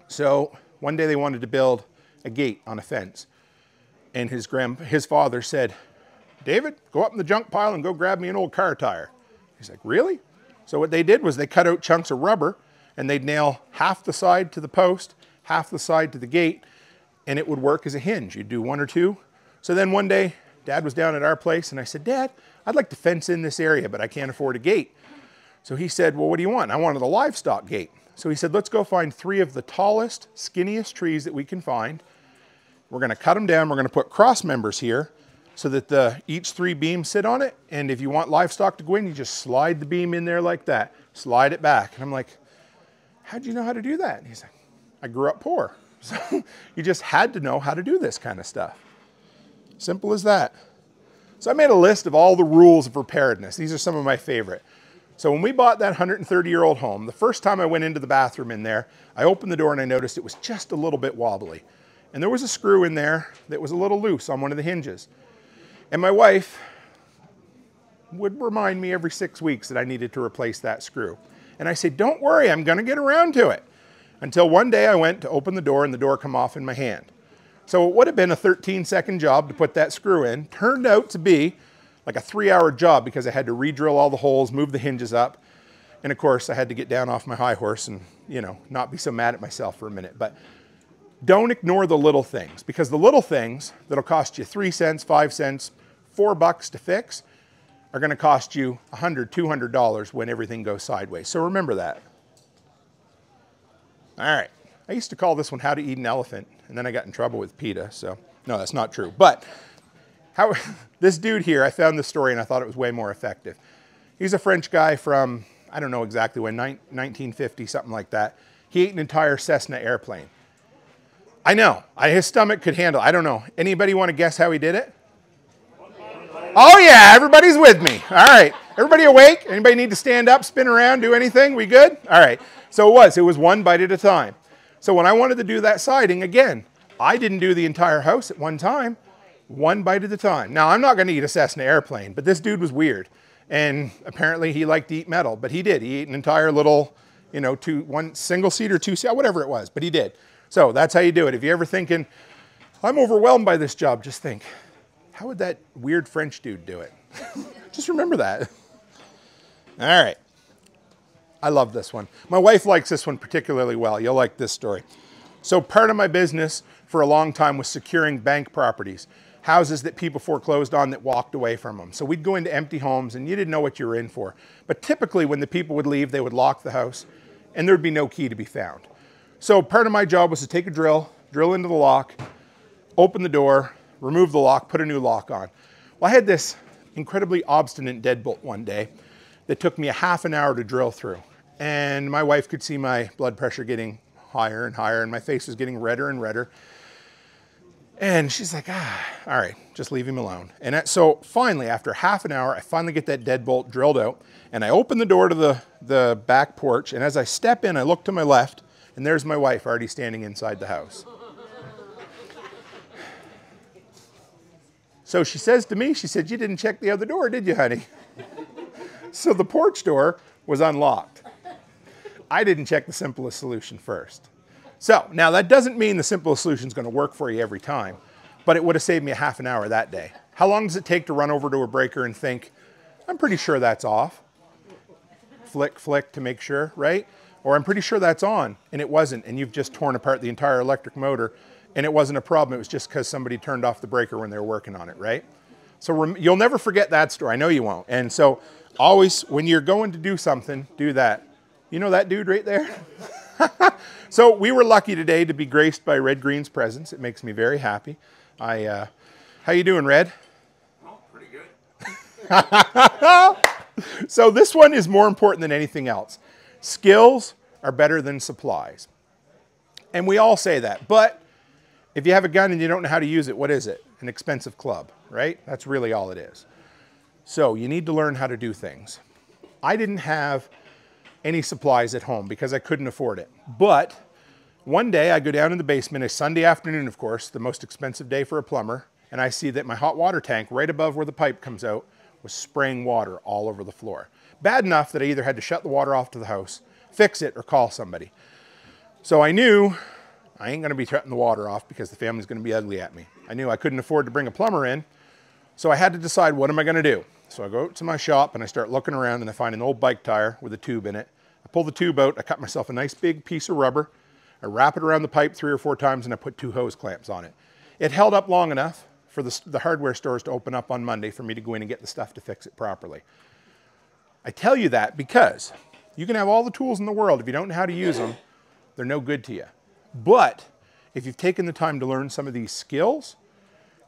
So one day they wanted to build a gate on a fence. And his father said, "David, go up in the junk pile and go grab me an old car tire." He's like, "Really?" So what they did was they cut out chunks of rubber, and they'd nail half the side to the post, half the side to the gate, and it would work as a hinge. You'd do 1 or 2. So then one day, Dad was down at our place, and I said, "Dad, I'd like to fence in this area, but I can't afford a gate." So he said, "Well, what do you want?" I wanted a livestock gate. So he said, "Let's go find 3 of the tallest, skinniest trees that we can find. We're going to cut them down. We're going to put cross members here so that each 3 beams sit on it. And if you want livestock to go in, you just slide the beam in there like that. Slide it back." And I'm like, "How'd you know how to do that?" And he's like, "I grew up poor." So you just had to know how to do this kind of stuff. Simple as that. So I made a list of all the rules of preparedness. These are some of my favorite. So when we bought that 130-year-old home, the first time I went into the bathroom in there, I opened the door and I noticed it was just a little bit wobbly. And there was a screw in there that was a little loose on one of the hinges. And my wife would remind me every 6 weeks that I needed to replace that screw. And I said, "Don't worry, I'm going to get around to it." Until one day I went to open the door and the door come off in my hand. So it would have been a 13-second job to put that screw in. Turned out to be like a 3-hour job, because I had to re-drill all the holes, move the hinges up. And of course I had to get down off my high horse and, not be so mad at myself for a minute. But don't ignore the little things, because the little things that'll cost you 3 cents, 5 cents, $4 to fix are going to cost you $100, $200 when everything goes sideways. So remember that. All right. I used to call this one How to Eat an Elephant, and then I got in trouble with PETA. So no, that's not true. But this dude here, I found this story and I thought it was way more effective. He's a French guy from, I don't know exactly when, 1950, something like that. He ate an entire Cessna airplane. I know, his stomach could handle it. I don't know. Anybody want to guess how he did it? Oh yeah, everybody's with me. All right, everybody awake? Anybody need to stand up, spin around, do anything? We good? All right, so it was 1 bite at a time. So when I wanted to do that siding, again, I didn't do the entire house at one time. 1 bite at a time. Now, I'm not going to eat a Cessna airplane, but this dude was weird. And apparently he liked to eat metal, but he did. He ate an entire little, one single seat or 2 seat, whatever it was, but he did. So that's how you do it. If you're ever thinking, "I'm overwhelmed by this job," just think, how would that weird French dude do it? Just remember that. All right. I love this one. My wife likes this one particularly well. You'll like this story. So part of my business for a long time was securing bank properties. Houses that people foreclosed on that walked away from them. So we'd go into empty homes and you didn't know what you were in for. But typically when the people would leave, they would lock the house and there'd be no key to be found. So part of my job was to take a drill into the lock, open the door, remove the lock, put a new lock on. Well, I had this incredibly obstinate deadbolt one day that took me a half an hour to drill through. And my wife could see my blood pressure getting higher and higher and my face was getting redder and redder. And she's like, all right, just leave him alone. And so finally, after half an hour, I finally get that deadbolt drilled out and I open the door to the back porch. And as I step in, I look to my left and there's my wife already standing inside the house. So she says to me, she said, "You didn't check the other door, did you, honey?" So the porch door was unlocked. I didn't check the simplest solution first. So now that doesn't mean the simplest solution is going to work for you every time, but it would have saved me a half an hour that day. How long does it take to run over to a breaker and think, I'm pretty sure that's off? Flick, flick to make sure, right? Or I'm pretty sure that's on, and it wasn't, and you've just torn apart the entire electric motor, and it wasn't a problem. It was just because somebody turned off the breaker when they were working on it, right? So you'll never forget that story. I know you won't. And so always, when you're going to do something, do that. You know that dude right there? So we were lucky today to be graced by Red Green's presence. It makes me very happy. How you doing, Red? Oh, pretty good. So this one is more important than anything else. Skills are better than supplies. And we all say that. But if you have a gun and you don't know how to use it, what is it? An expensive club, right? That's really all it is. So you need to learn how to do things. I didn't have any supplies at home because I couldn't afford it. But one day I go down in the basement, a Sunday afternoon, of course, the most expensive day for a plumber, and I see that my hot water tank right above where the pipe comes out was spraying water all over the floor. Bad enough that I either had to shut the water off to the house, fix it, or call somebody. So I knew I ain't gonna be shutting the water off because the family's gonna be ugly at me. I knew I couldn't afford to bring a plumber in, so I had to decide, what am I gonna do? So I go out to my shop and I start looking around and I find an old bike tire with a tube in it. I pull the tube out, I cut myself a nice big piece of rubber, I wrap it around the pipe 3 or 4 times, and I put 2 hose clamps on it. It held up long enough for the hardware stores to open up on Monday for me to go in and get the stuff to fix it properly. I tell you that because you can have all the tools in the world. If you don't know how to use them, they're no good to you. But if you've taken the time to learn some of these skills,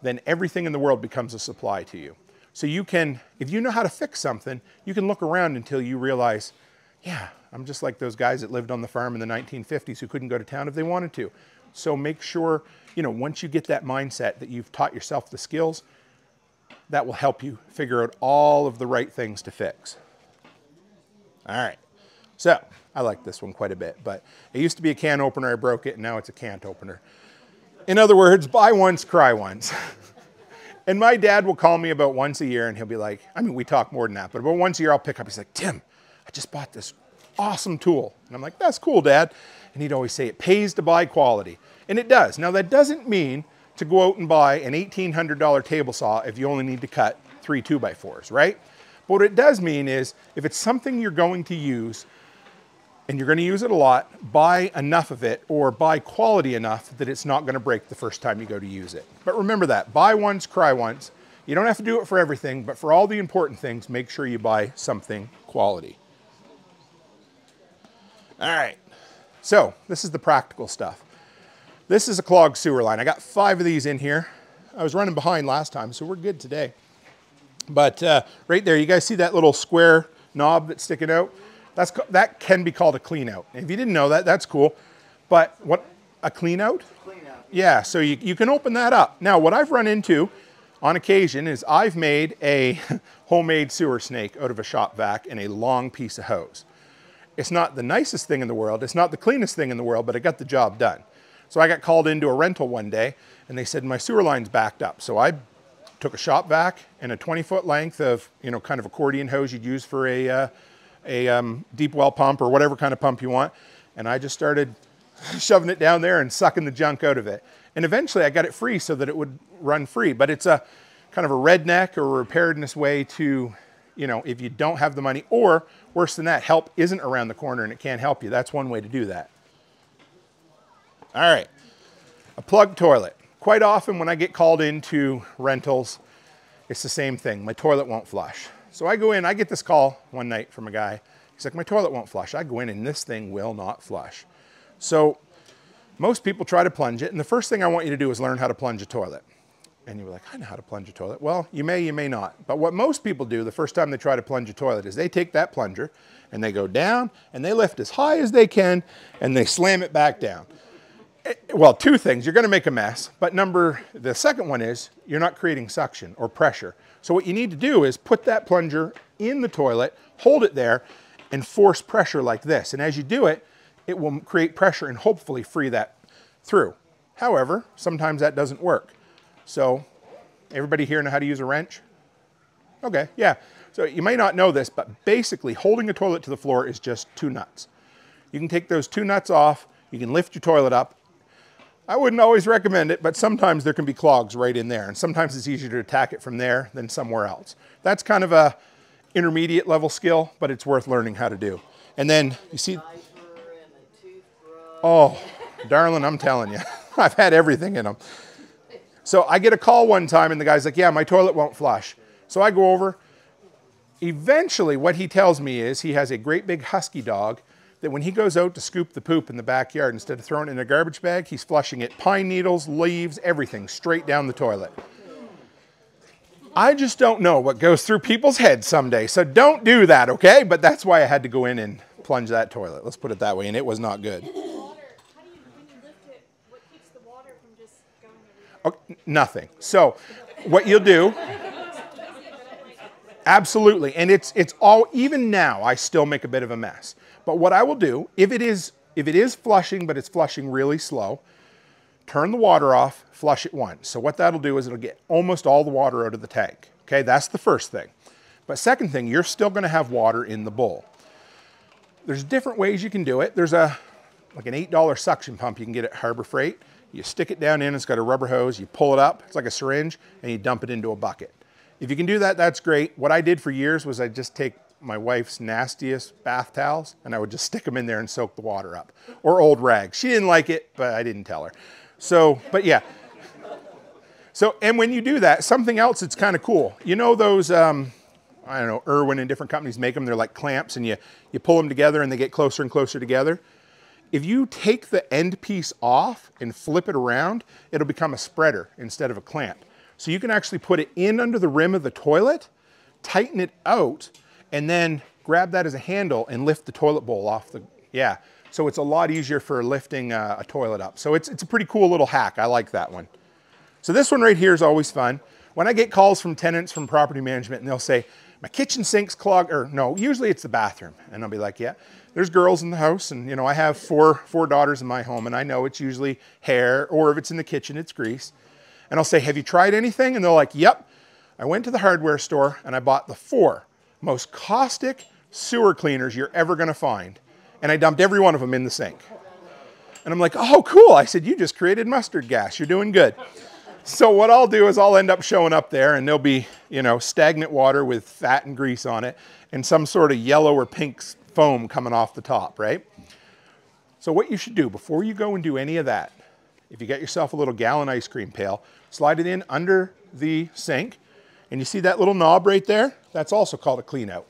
then everything in the world becomes a supply to you. So you can, if you know how to fix something, you can look around until you realize, yeah, I'm just like those guys that lived on the farm in the 1950s who couldn't go to town if they wanted to. So make sure, you know, once you get that mindset that you've taught yourself the skills, that will help you figure out all of the right things to fix. All right, so I like this one quite a bit, but it used to be a can opener, I broke it, and now it's a can't opener. In other words, buy once, cry once. And my dad will call me about once a year and he'll be like, I mean, we talk more than that, but about once a year I'll pick up, he's like, Tim, I just bought this awesome tool. And I'm like, that's cool, Dad. And he'd always say, it pays to buy quality. And it does. Now that doesn't mean to go out and buy an $1,800 table saw if you only need to cut 3 2x4s, right? But what it does mean is, if it's something you're going to use, and you're going to use it a lot, buy enough of it, or buy quality enough that it's not going to break the first time you go to use it. But remember that, buy once, cry once. You don't have to do it for everything, but for all the important things, make sure you buy something quality. All right, so this is the practical stuff. This is a clogged sewer line. I got 5 of these in here. I was running behind last time, so we're good today. But right there, you guys see that little square knob that's sticking out? That can be called a clean out. If you didn't know that, that's cool. But what, a clean out? Clean out. Yeah, so you can open that up. Now, what I've run into on occasion is I've made a homemade sewer snake out of a shop vac and a long piece of hose. It's not the nicest thing in the world. It's not the cleanest thing in the world, but it got the job done. So I got called into a rental one day and they said, my sewer line's backed up. So I took a shop vac and a 20-foot length of, you know, kind of accordion hose you'd use for a deep well pump or whatever kind of pump you want. And I just started shoving it down there and sucking the junk out of it. And eventually I got it free so that it would run free. But it's a kind of a redneck or a preparedness way to, you know, if you don't have the money, or worse than that, help isn't around the corner and it can't help you. That's one way to do that. All right, a plugged toilet. Quite often when I get called into rentals, it's the same thing. My toilet won't flush. So I go in, I get this call one night from a guy. He's like, my toilet won't flush. I go in and this thing will not flush. So most people try to plunge it. And the first thing I want you to do is learn how to plunge a toilet. And you're like, I know how to plunge a toilet. Well, you may not. But what most people do the first time they try to plunge a toilet is they take that plunger and they go down and they lift as high as they can and they slam it back down. Well, 2 things. You're going to make a mess. But the second one is you're not creating suction or pressure. So what you need to do is put that plunger in the toilet, hold it there, and force pressure like this. And as you do it, it will create pressure and hopefully free that through. However, sometimes that doesn't work. So everybody here know how to use a wrench? Okay, yeah. So you may not know this, but basically holding a toilet to the floor is just 2 nuts. You can take those 2 nuts off, you can lift your toilet up. I wouldn't always recommend it, but sometimes there can be clogs right in there, and sometimes it's easier to attack it from there than somewhere else. That's kind of a intermediate level skill, but it's worth learning how to do. And then you see, oh, darling, I'm telling you, I've had everything in them. So I get a call one time and the guy's like, yeah, my toilet won't flush. So I go over. Eventually what he tells me is he has a great big husky dog that when he goes out to scoop the poop in the backyard, instead of throwing it in a garbage bag, he's flushing it pine needles, leaves, everything straight down the toilet. I just don't know what goes through people's heads someday, so don't do that, okay? But that's why I had to go in and plunge that toilet. Let's put it that way, and it was not good. Water, how do you, when you lift it, what keeps the water from just going everywhere? Okay, nothing. So what you'll do, absolutely, and it's all, even now, I still make a bit of a mess. But what I will do, if it is flushing, but it's flushing really slow, turn the water off, flush it once. So what that'll do is it'll get almost all the water out of the tank. Okay, that's the first thing. But second thing, you're still gonna have water in the bowl. There's different ways you can do it. There's like an $8 suction pump you can get at Harbor Freight. You stick it down in, it's got a rubber hose, you pull it up, it's like a syringe, and you dump it into a bucket. If you can do that, that's great. What I did for years was I'd just take my wife's nastiest bath towels and I would just stick them in there and soak the water up. Or old rags. She didn't like it, but I didn't tell her. So, but yeah. So, and when you do that, something else that's kind of cool. You know those, I don't know, Irwin and different companies make them. They're like clamps and you pull them together and they get closer and closer together. If you take the end piece off and flip it around, it'll become a spreader instead of a clamp. So you can actually put it in under the rim of the toilet, tighten it out, and then grab that as a handle and lift the toilet bowl off the, yeah. So it's a lot easier for lifting a toilet up. So it's a pretty cool little hack. I like that one. So this one right here is always fun. When I get calls from tenants from property management and they'll say, my kitchen sink's clogged, or no, usually it's the bathroom. And I'll be like, yeah, there's girls in the house and you know, I have four daughters in my home and I know it's usually hair, or if it's in the kitchen, it's grease. And I'll say, have you tried anything? And they're like, yep. I went to the hardware store and I bought the 4 most caustic sewer cleaners you're ever gonna find. And I dumped every one of them in the sink. And I'm like, oh, cool. I said, you just created mustard gas. You're doing good. So what I'll do is I'll end up showing up there and there'll be, you know, stagnant water with fat and grease on it and some sort of yellow or pink foam coming off the top, right? So what you should do before you go and do any of that, if you get yourself a little gallon ice cream pail, slide it in under the sink. And you see that little knob right there? That's also called a clean out.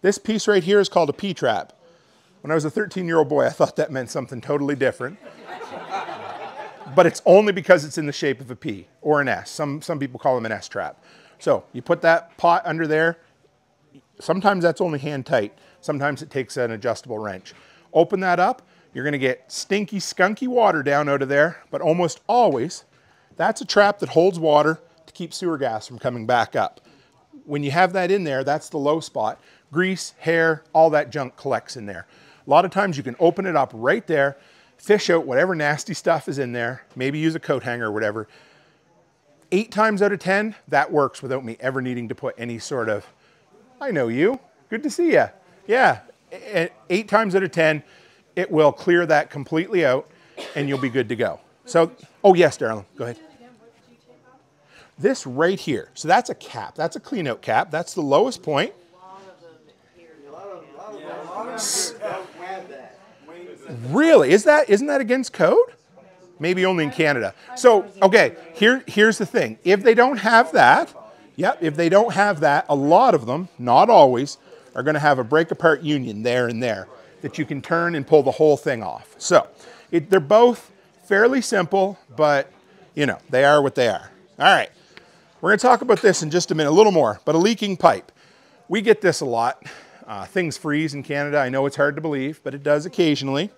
This piece right here is called a P-trap. When I was a 13-year-old boy, I thought that meant something totally different. But it's only because it's in the shape of a P or an S. Some people call them an S-trap. So you put that pot under there. Sometimes that's only hand tight. Sometimes it takes an adjustable wrench. Open that up. You're gonna get stinky, skunky water down out of there, but almost always, that's a trap that holds water to keep sewer gas from coming back up. When you have that in there, that's the low spot. Grease, hair, all that junk collects in there. A lot of times you can open it up right there, fish out whatever nasty stuff is in there, maybe use a coat hanger or whatever. 8 times out of 10, that works without me ever needing to put any sort of, I know you, good to see you. Yeah, 8 times out of 10, it will clear that completely out and you'll be good to go. So, oh yes, darling, go ahead. This right here, so that's a cap, that's a clean out cap, that's the lowest point. Really, isn't that against code? Maybe only in Canada. So, okay, here's the thing. If they don't have that, yep, if they don't have that, a lot of them, not always, are gonna have a break apart union there and there that you can turn and pull the whole thing off. So, they're both fairly simple, but you know, they are what they are. All right, we're gonna talk about this in just a minute, a little more, but a leaking pipe. We get this a lot. Things freeze in Canada. I know it's hard to believe, but it does occasionally.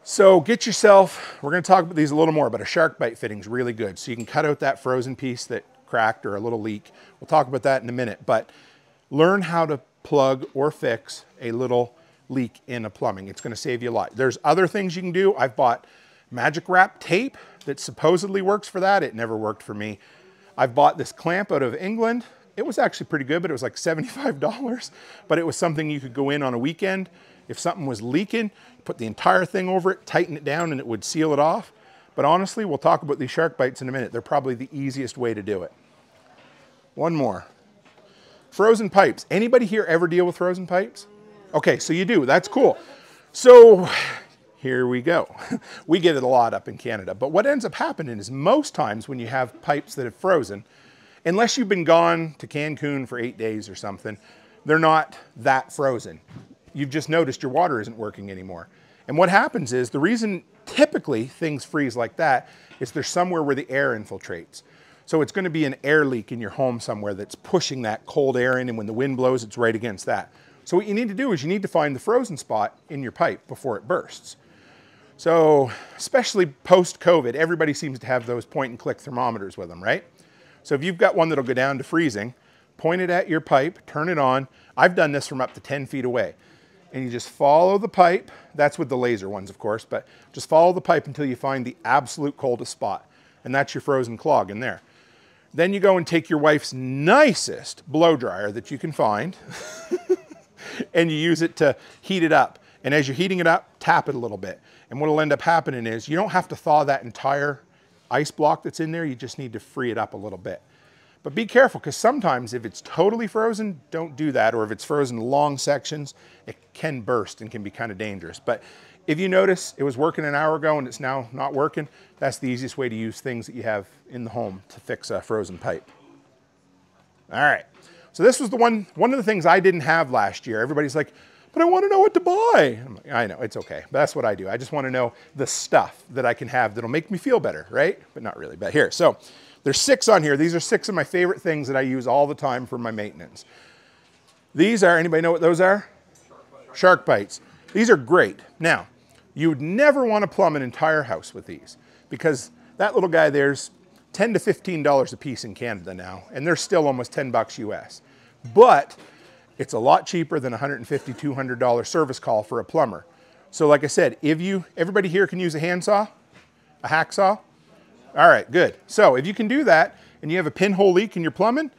So get yourself, we're gonna talk about these a little more, but a shark bite fitting is really good. So you can cut out that frozen piece that cracked or a little leak. We'll talk about that in a minute, but learn how to plug or fix a little leak in a plumbing. It's gonna save you a lot. There's other things you can do. I've bought magic wrap tape that supposedly works for that. It never worked for me. I've bought this clamp out of England It was actually pretty good, but it was like $75. But it was something you could go in on a weekend. If something was leaking, put the entire thing over it, tighten it down, and it would seal it off. But honestly, we'll talk about these shark bites in a minute. They're probably the easiest way to do it. One more. Frozen pipes. Anybody here ever deal with frozen pipes? Okay, so you do. That's cool. So here we go. We get it a lot up in Canada. But what ends up happening is most times when you have pipes that have frozen, unless you've been gone to Cancun for 8 days or something, they're not that frozen. You've just noticed your water isn't working anymore. And what happens is, the reason typically things freeze like that is there's somewhere where the air infiltrates. So it's going to be an air leak in your home somewhere that's pushing that cold air in, and when the wind blows, it's right against that. So what you need to do is you need to find the frozen spot in your pipe before it bursts. So especially post-COVID, everybody seems to have those point and click thermometers with them, right? So if you've got one that'll go down to freezing, point it at your pipe, turn it on. I've done this from up to 10 feet away. And you just follow the pipe. That's with the laser ones, of course, but just follow the pipe until you find the absolute coldest spot. And that's your frozen clog in there. Then you go and take your wife's nicest blow dryer that you can find and you use it to heat it up. And as you're heating it up, tap it a little bit. And what will end up happening is you don't have to thaw that entire ice block that's in there. You just need to free it up a little bit. But be careful, because sometimes if it's totally frozen, don't do that. Or if it's frozen long sections, it can burst and can be kind of dangerous. But if you notice it was working an hour ago and it's now not working, that's the easiest way to use things that you have in the home to fix a frozen pipe. All right, so this was one of the things I didn't have last year. Everybody's like, but I want to know what to buy. I'm like, I know, it's okay, but that's what I do. I just want to know the stuff that I can have that'll make me feel better, right? But not really, but here. So there's 6 on here. These are 6 of my favorite things that I use all the time for my maintenance. These are, anybody know what those are? Shark bites. These are great. Now, you would never want to plumb an entire house with these, because that little guy there's $10 to $15 a piece in Canada now, and they're still almost $10 US. But it's a lot cheaper than $150, $200 service call for a plumber. So like I said, everybody here can use a handsaw, a hacksaw? All right, good. So if you can do that and you have a pinhole leak in your plumbing,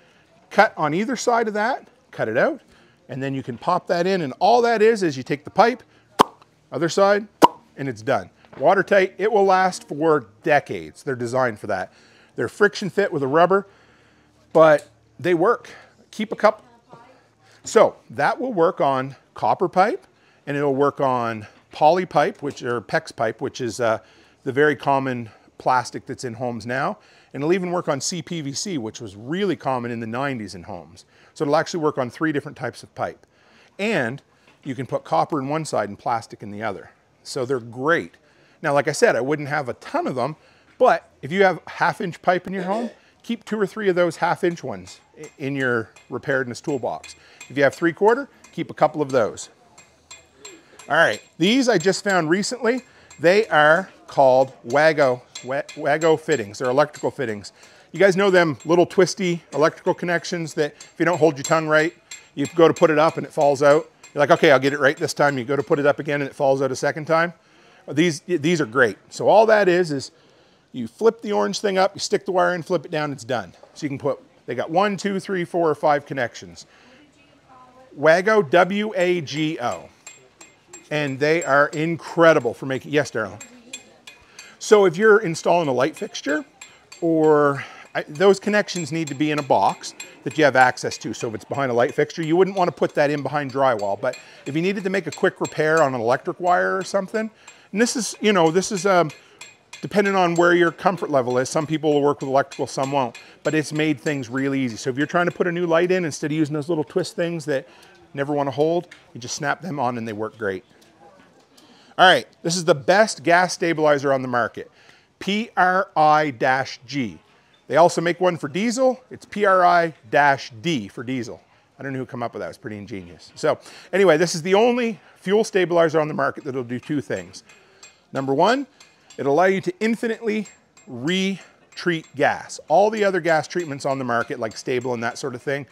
cut on either side of that, cut it out, and then you can pop that in, and all that is you take the pipe, other side, and it's done. Watertight, it will last for decades. They're designed for that. They're friction fit with a rubber, but they work. Keep a couple. So that will work on copper pipe, and it'll work on poly pipe, or PEX pipe, which is the very common plastic that's in homes now. And it'll even work on CPVC, which was really common in the 90s in homes. So it'll actually work on 3 different types of pipe. And you can put copper in one side and plastic in the other. So they're great. Now, like I said, I wouldn't have a ton of them, but if you have half-inch pipe in your home, keep 2 or 3 of those half-inch ones in your preparedness toolbox. If you have 3/4, keep a couple of those. All right, these I just found recently. They are called WAGO fittings. They're electrical fittings. You guys know them little twisty electrical connections that if you don't hold your tongue right, you go to put it up and it falls out. You're like, okay, I'll get it right this time. You go to put it up again and it falls out a second time. These are great. So all that is you flip the orange thing up, you stick the wire in, flip it down, it's done. So you can they got 1, 2, 3, 4, or 5 connections. WAGO, W-A-G-O. And they are incredible for making, yes, Darryl. So if you're installing a light fixture, or those connections need to be in a box that you have access to. So if it's behind a light fixture, you wouldn't want to put that in behind drywall. But if you needed to make a quick repair on an electric wire or something, and this is depending on where your comfort level is. Some people will work with electrical, some won't. But it's made things really easy. So if you're trying to put a new light in, instead of using those little twist things that you never want to hold, you just snap them on and they work great. All right, this is the best gas stabilizer on the market, PRI-G. They also make one for diesel. It's PRI-D for diesel. I don't know who came up with that. It's pretty ingenious. So anyway, this is the only fuel stabilizer on the market that'll do 2 things. Number 1, it'll allow you to infinitely retreat gas. All the other gas treatments on the market, like Stable and that sort of thing,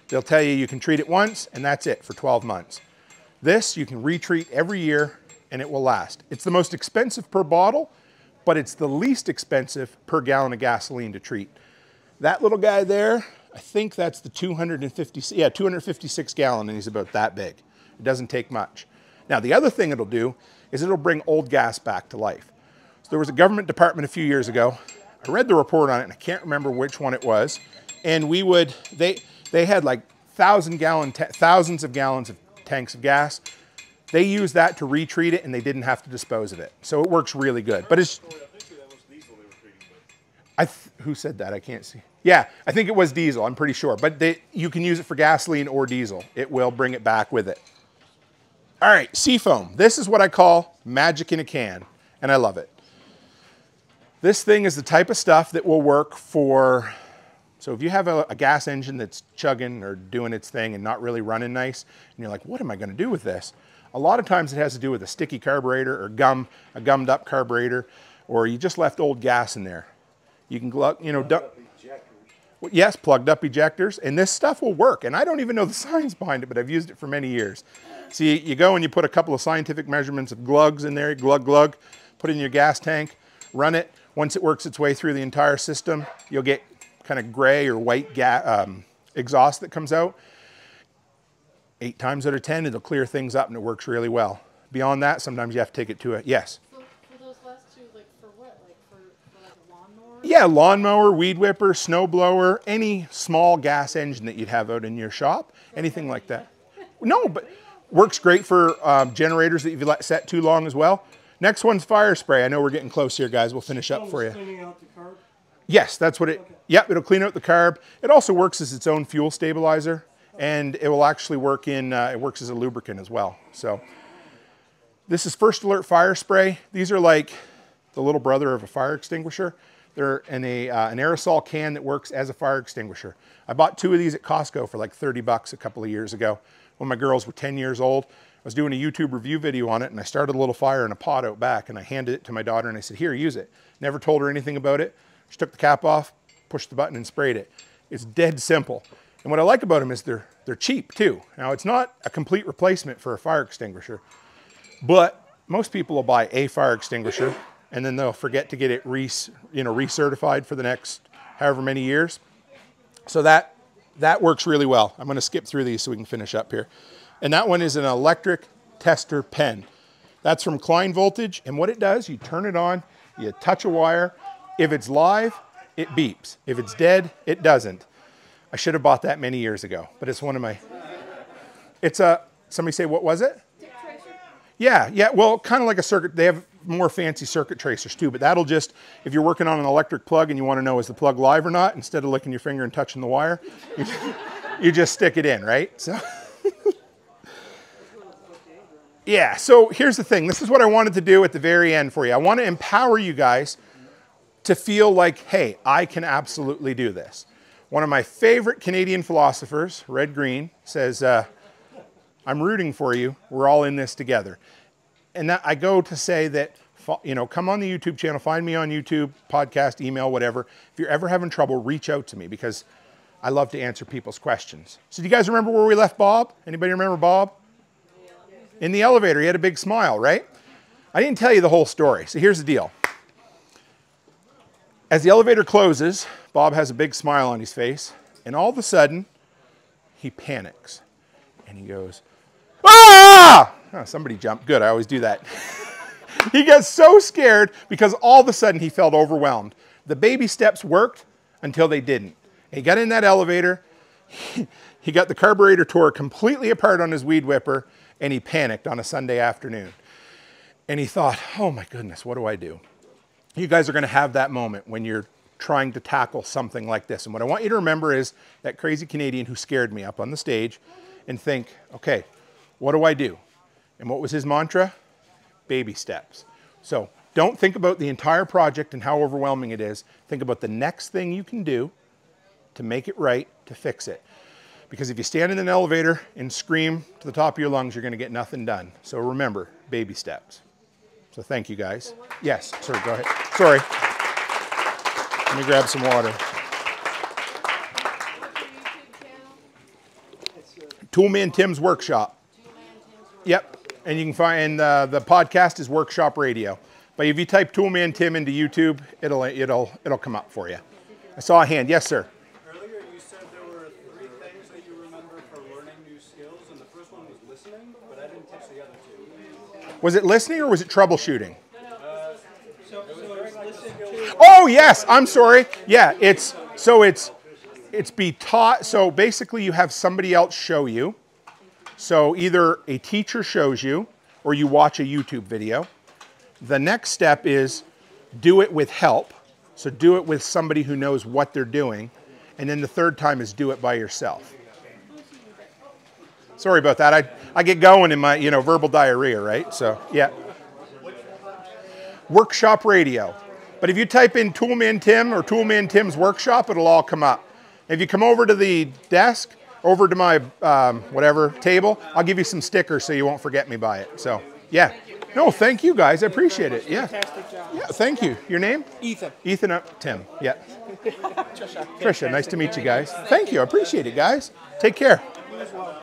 they'll tell you can treat it once and that's it for 12 months. This, you can retreat every year and it will last. It's the most expensive per bottle, but it's the least expensive per gallon of gasoline to treat. That little guy there, I think that's the 256 gallon, and he's about that big. It doesn't take much. Now, the other thing it'll do is it'll bring old gas back to life. So there was a government department a few years ago. I read the report on it, and I can't remember which one it was. And they had like thousands of gallons of tanks of gas. They used that to retreat it, and they didn't have to dispose of it. So it works really good. But it's... who said that? I can't see. Yeah, I think it was diesel, I'm pretty sure. But you can use it for gasoline or diesel. It will bring it back with it. All right, Seafoam. This is what I call magic in a can, and I love it. This thing is the type of stuff that will work for... So if you have a gas engine that's chugging or doing its thing and not really running nice, and you're like, what am I going to do with this? A lot of times it has to do with a sticky carburetor or a gummed up carburetor, or you just left old gas in there. You can, yes, plugged up ejectors, and this stuff will work. And I don't even know the science behind it, but I've used it for many years. So you go and you put a couple of scientific measurements of glugs in there, glug, put it in your gas tank, run it. Once it works its way through the entire system, you'll get kind of gray or white exhaust that comes out. 8 times out of 10, it'll clear things up and it works really well. Beyond that, sometimes you have to take it to a, yes? So for those last two, like for what? Like for like a lawnmower? Yeah, lawnmower, weed whipper, snow blower, any small gas engine that you'd have out in your shop, anything like that. No, but works great for generators that you've let set too long as well. Next one's fire spray. I know we're getting close here, guys. We'll finish up for you. Cleaning out the carb? Yes, that's what it, yep, it'll clean out the carb. It also works as its own fuel stabilizer. And it will actually work it works as a lubricant as well. So this is First Alert Fire Spray. These are like the little brother of a fire extinguisher. They're in an aerosol can that works as a fire extinguisher. I bought 2 of these at Costco for like 30 bucks a couple of years ago when my girls were 10 years old. I was doing a YouTube review video on it, and I started a little fire in a pot out back, and I handed it to my daughter, and I said, here, use it. Never told her anything about it. She took the cap off, pushed the button, and sprayed it. It's dead simple. And what I like about them is they're cheap too. Now, it's not a complete replacement for a fire extinguisher, but most people will buy a fire extinguisher and then they'll forget to get it recertified for the next however many years. So that works really well. I'm going to skip through these so we can finish up here. And that one is an electric tester pen. That's from Klein Voltage, and what it does, you turn it on, you touch a wire. If it's live, it beeps. If it's dead, it doesn't. I should have bought that many years ago, but it's one of my, somebody say, what was it? Yeah, well, kind of like a circuit. They have more fancy circuit tracers too, but that'll just, if you're working on an electric plug and you want to know is the plug live or not, instead of licking your finger and touching the wire, you just stick it in, right? So, yeah, so here's the thing. This is what I wanted to do at the very end for you. I want to empower you guys to feel like, hey, I can absolutely do this. One of my favorite Canadian philosophers, Red Green, says, I'm rooting for you. We're all in this together. And that, I go to say that, come on the YouTube channel, find me on YouTube, podcast, email, whatever. If you're ever having trouble, reach out to me because I love to answer people's questions. So do you guys remember where we left Bob? Anybody remember Bob? In the elevator. He had a big smile, right? I didn't tell you the whole story. So here's the deal. As the elevator closes, Bob has a big smile on his face, and all of a sudden, he panics. And he goes, ah! Oh, somebody jumped. Good, I always do that. He gets so scared because all of a sudden he felt overwhelmed. The baby steps worked until they didn't. He got in that elevator, he got the carburetor tore completely apart on his weed whipper, and he panicked on a Sunday afternoon. And he thought, oh my goodness, what do I do? You guys are going to have that moment when you're trying to tackle something like this. And what I want you to remember is that crazy Canadian who scared me up on the stage and think, okay, what do I do? And what was his mantra? Baby steps. So don't think about the entire project and how overwhelming it is. Think about the next thing you can do to make it right, to fix it. Because if you stand in an elevator and scream to the top of your lungs, you're going to get nothing done. So remember, baby steps. So thank you guys. Yes, sorry, go ahead. Sorry. Let me grab some water. Toolman Tim's Workshop. Yep, and you can find the podcast is Workshop Radio. But if you type Toolman Tim into YouTube, it'll come up for you. I saw a hand. Yes, sir. Earlier you said there first one was listening, but I didn't catch the other two. Was it listening or was it troubleshooting? So it's listening to. Oh yes, I'm sorry. Yeah, it's be taught. So basically, you have somebody else show you. So either a teacher shows you, or you watch a YouTube video. The next step is do it with help. So do it with somebody who knows what they're doing, and then the third time is do it by yourself. Sorry about that. I get going in my verbal diarrhea, right? So yeah. Workshop radio. But if you type in Toolman Tim or Toolman Tim's workshop, it'll all come up. If you come over to the desk, over to my whatever table, I'll give you some stickers so you won't forget me by it. So yeah. No, thank you guys. I appreciate it. Yeah. Fantastic job. Yeah. Thank you. Your name? Ethan. Ethan. Tim. Yeah. Trisha. Nice to meet you guys. Thank you. I appreciate it, guys. Take care.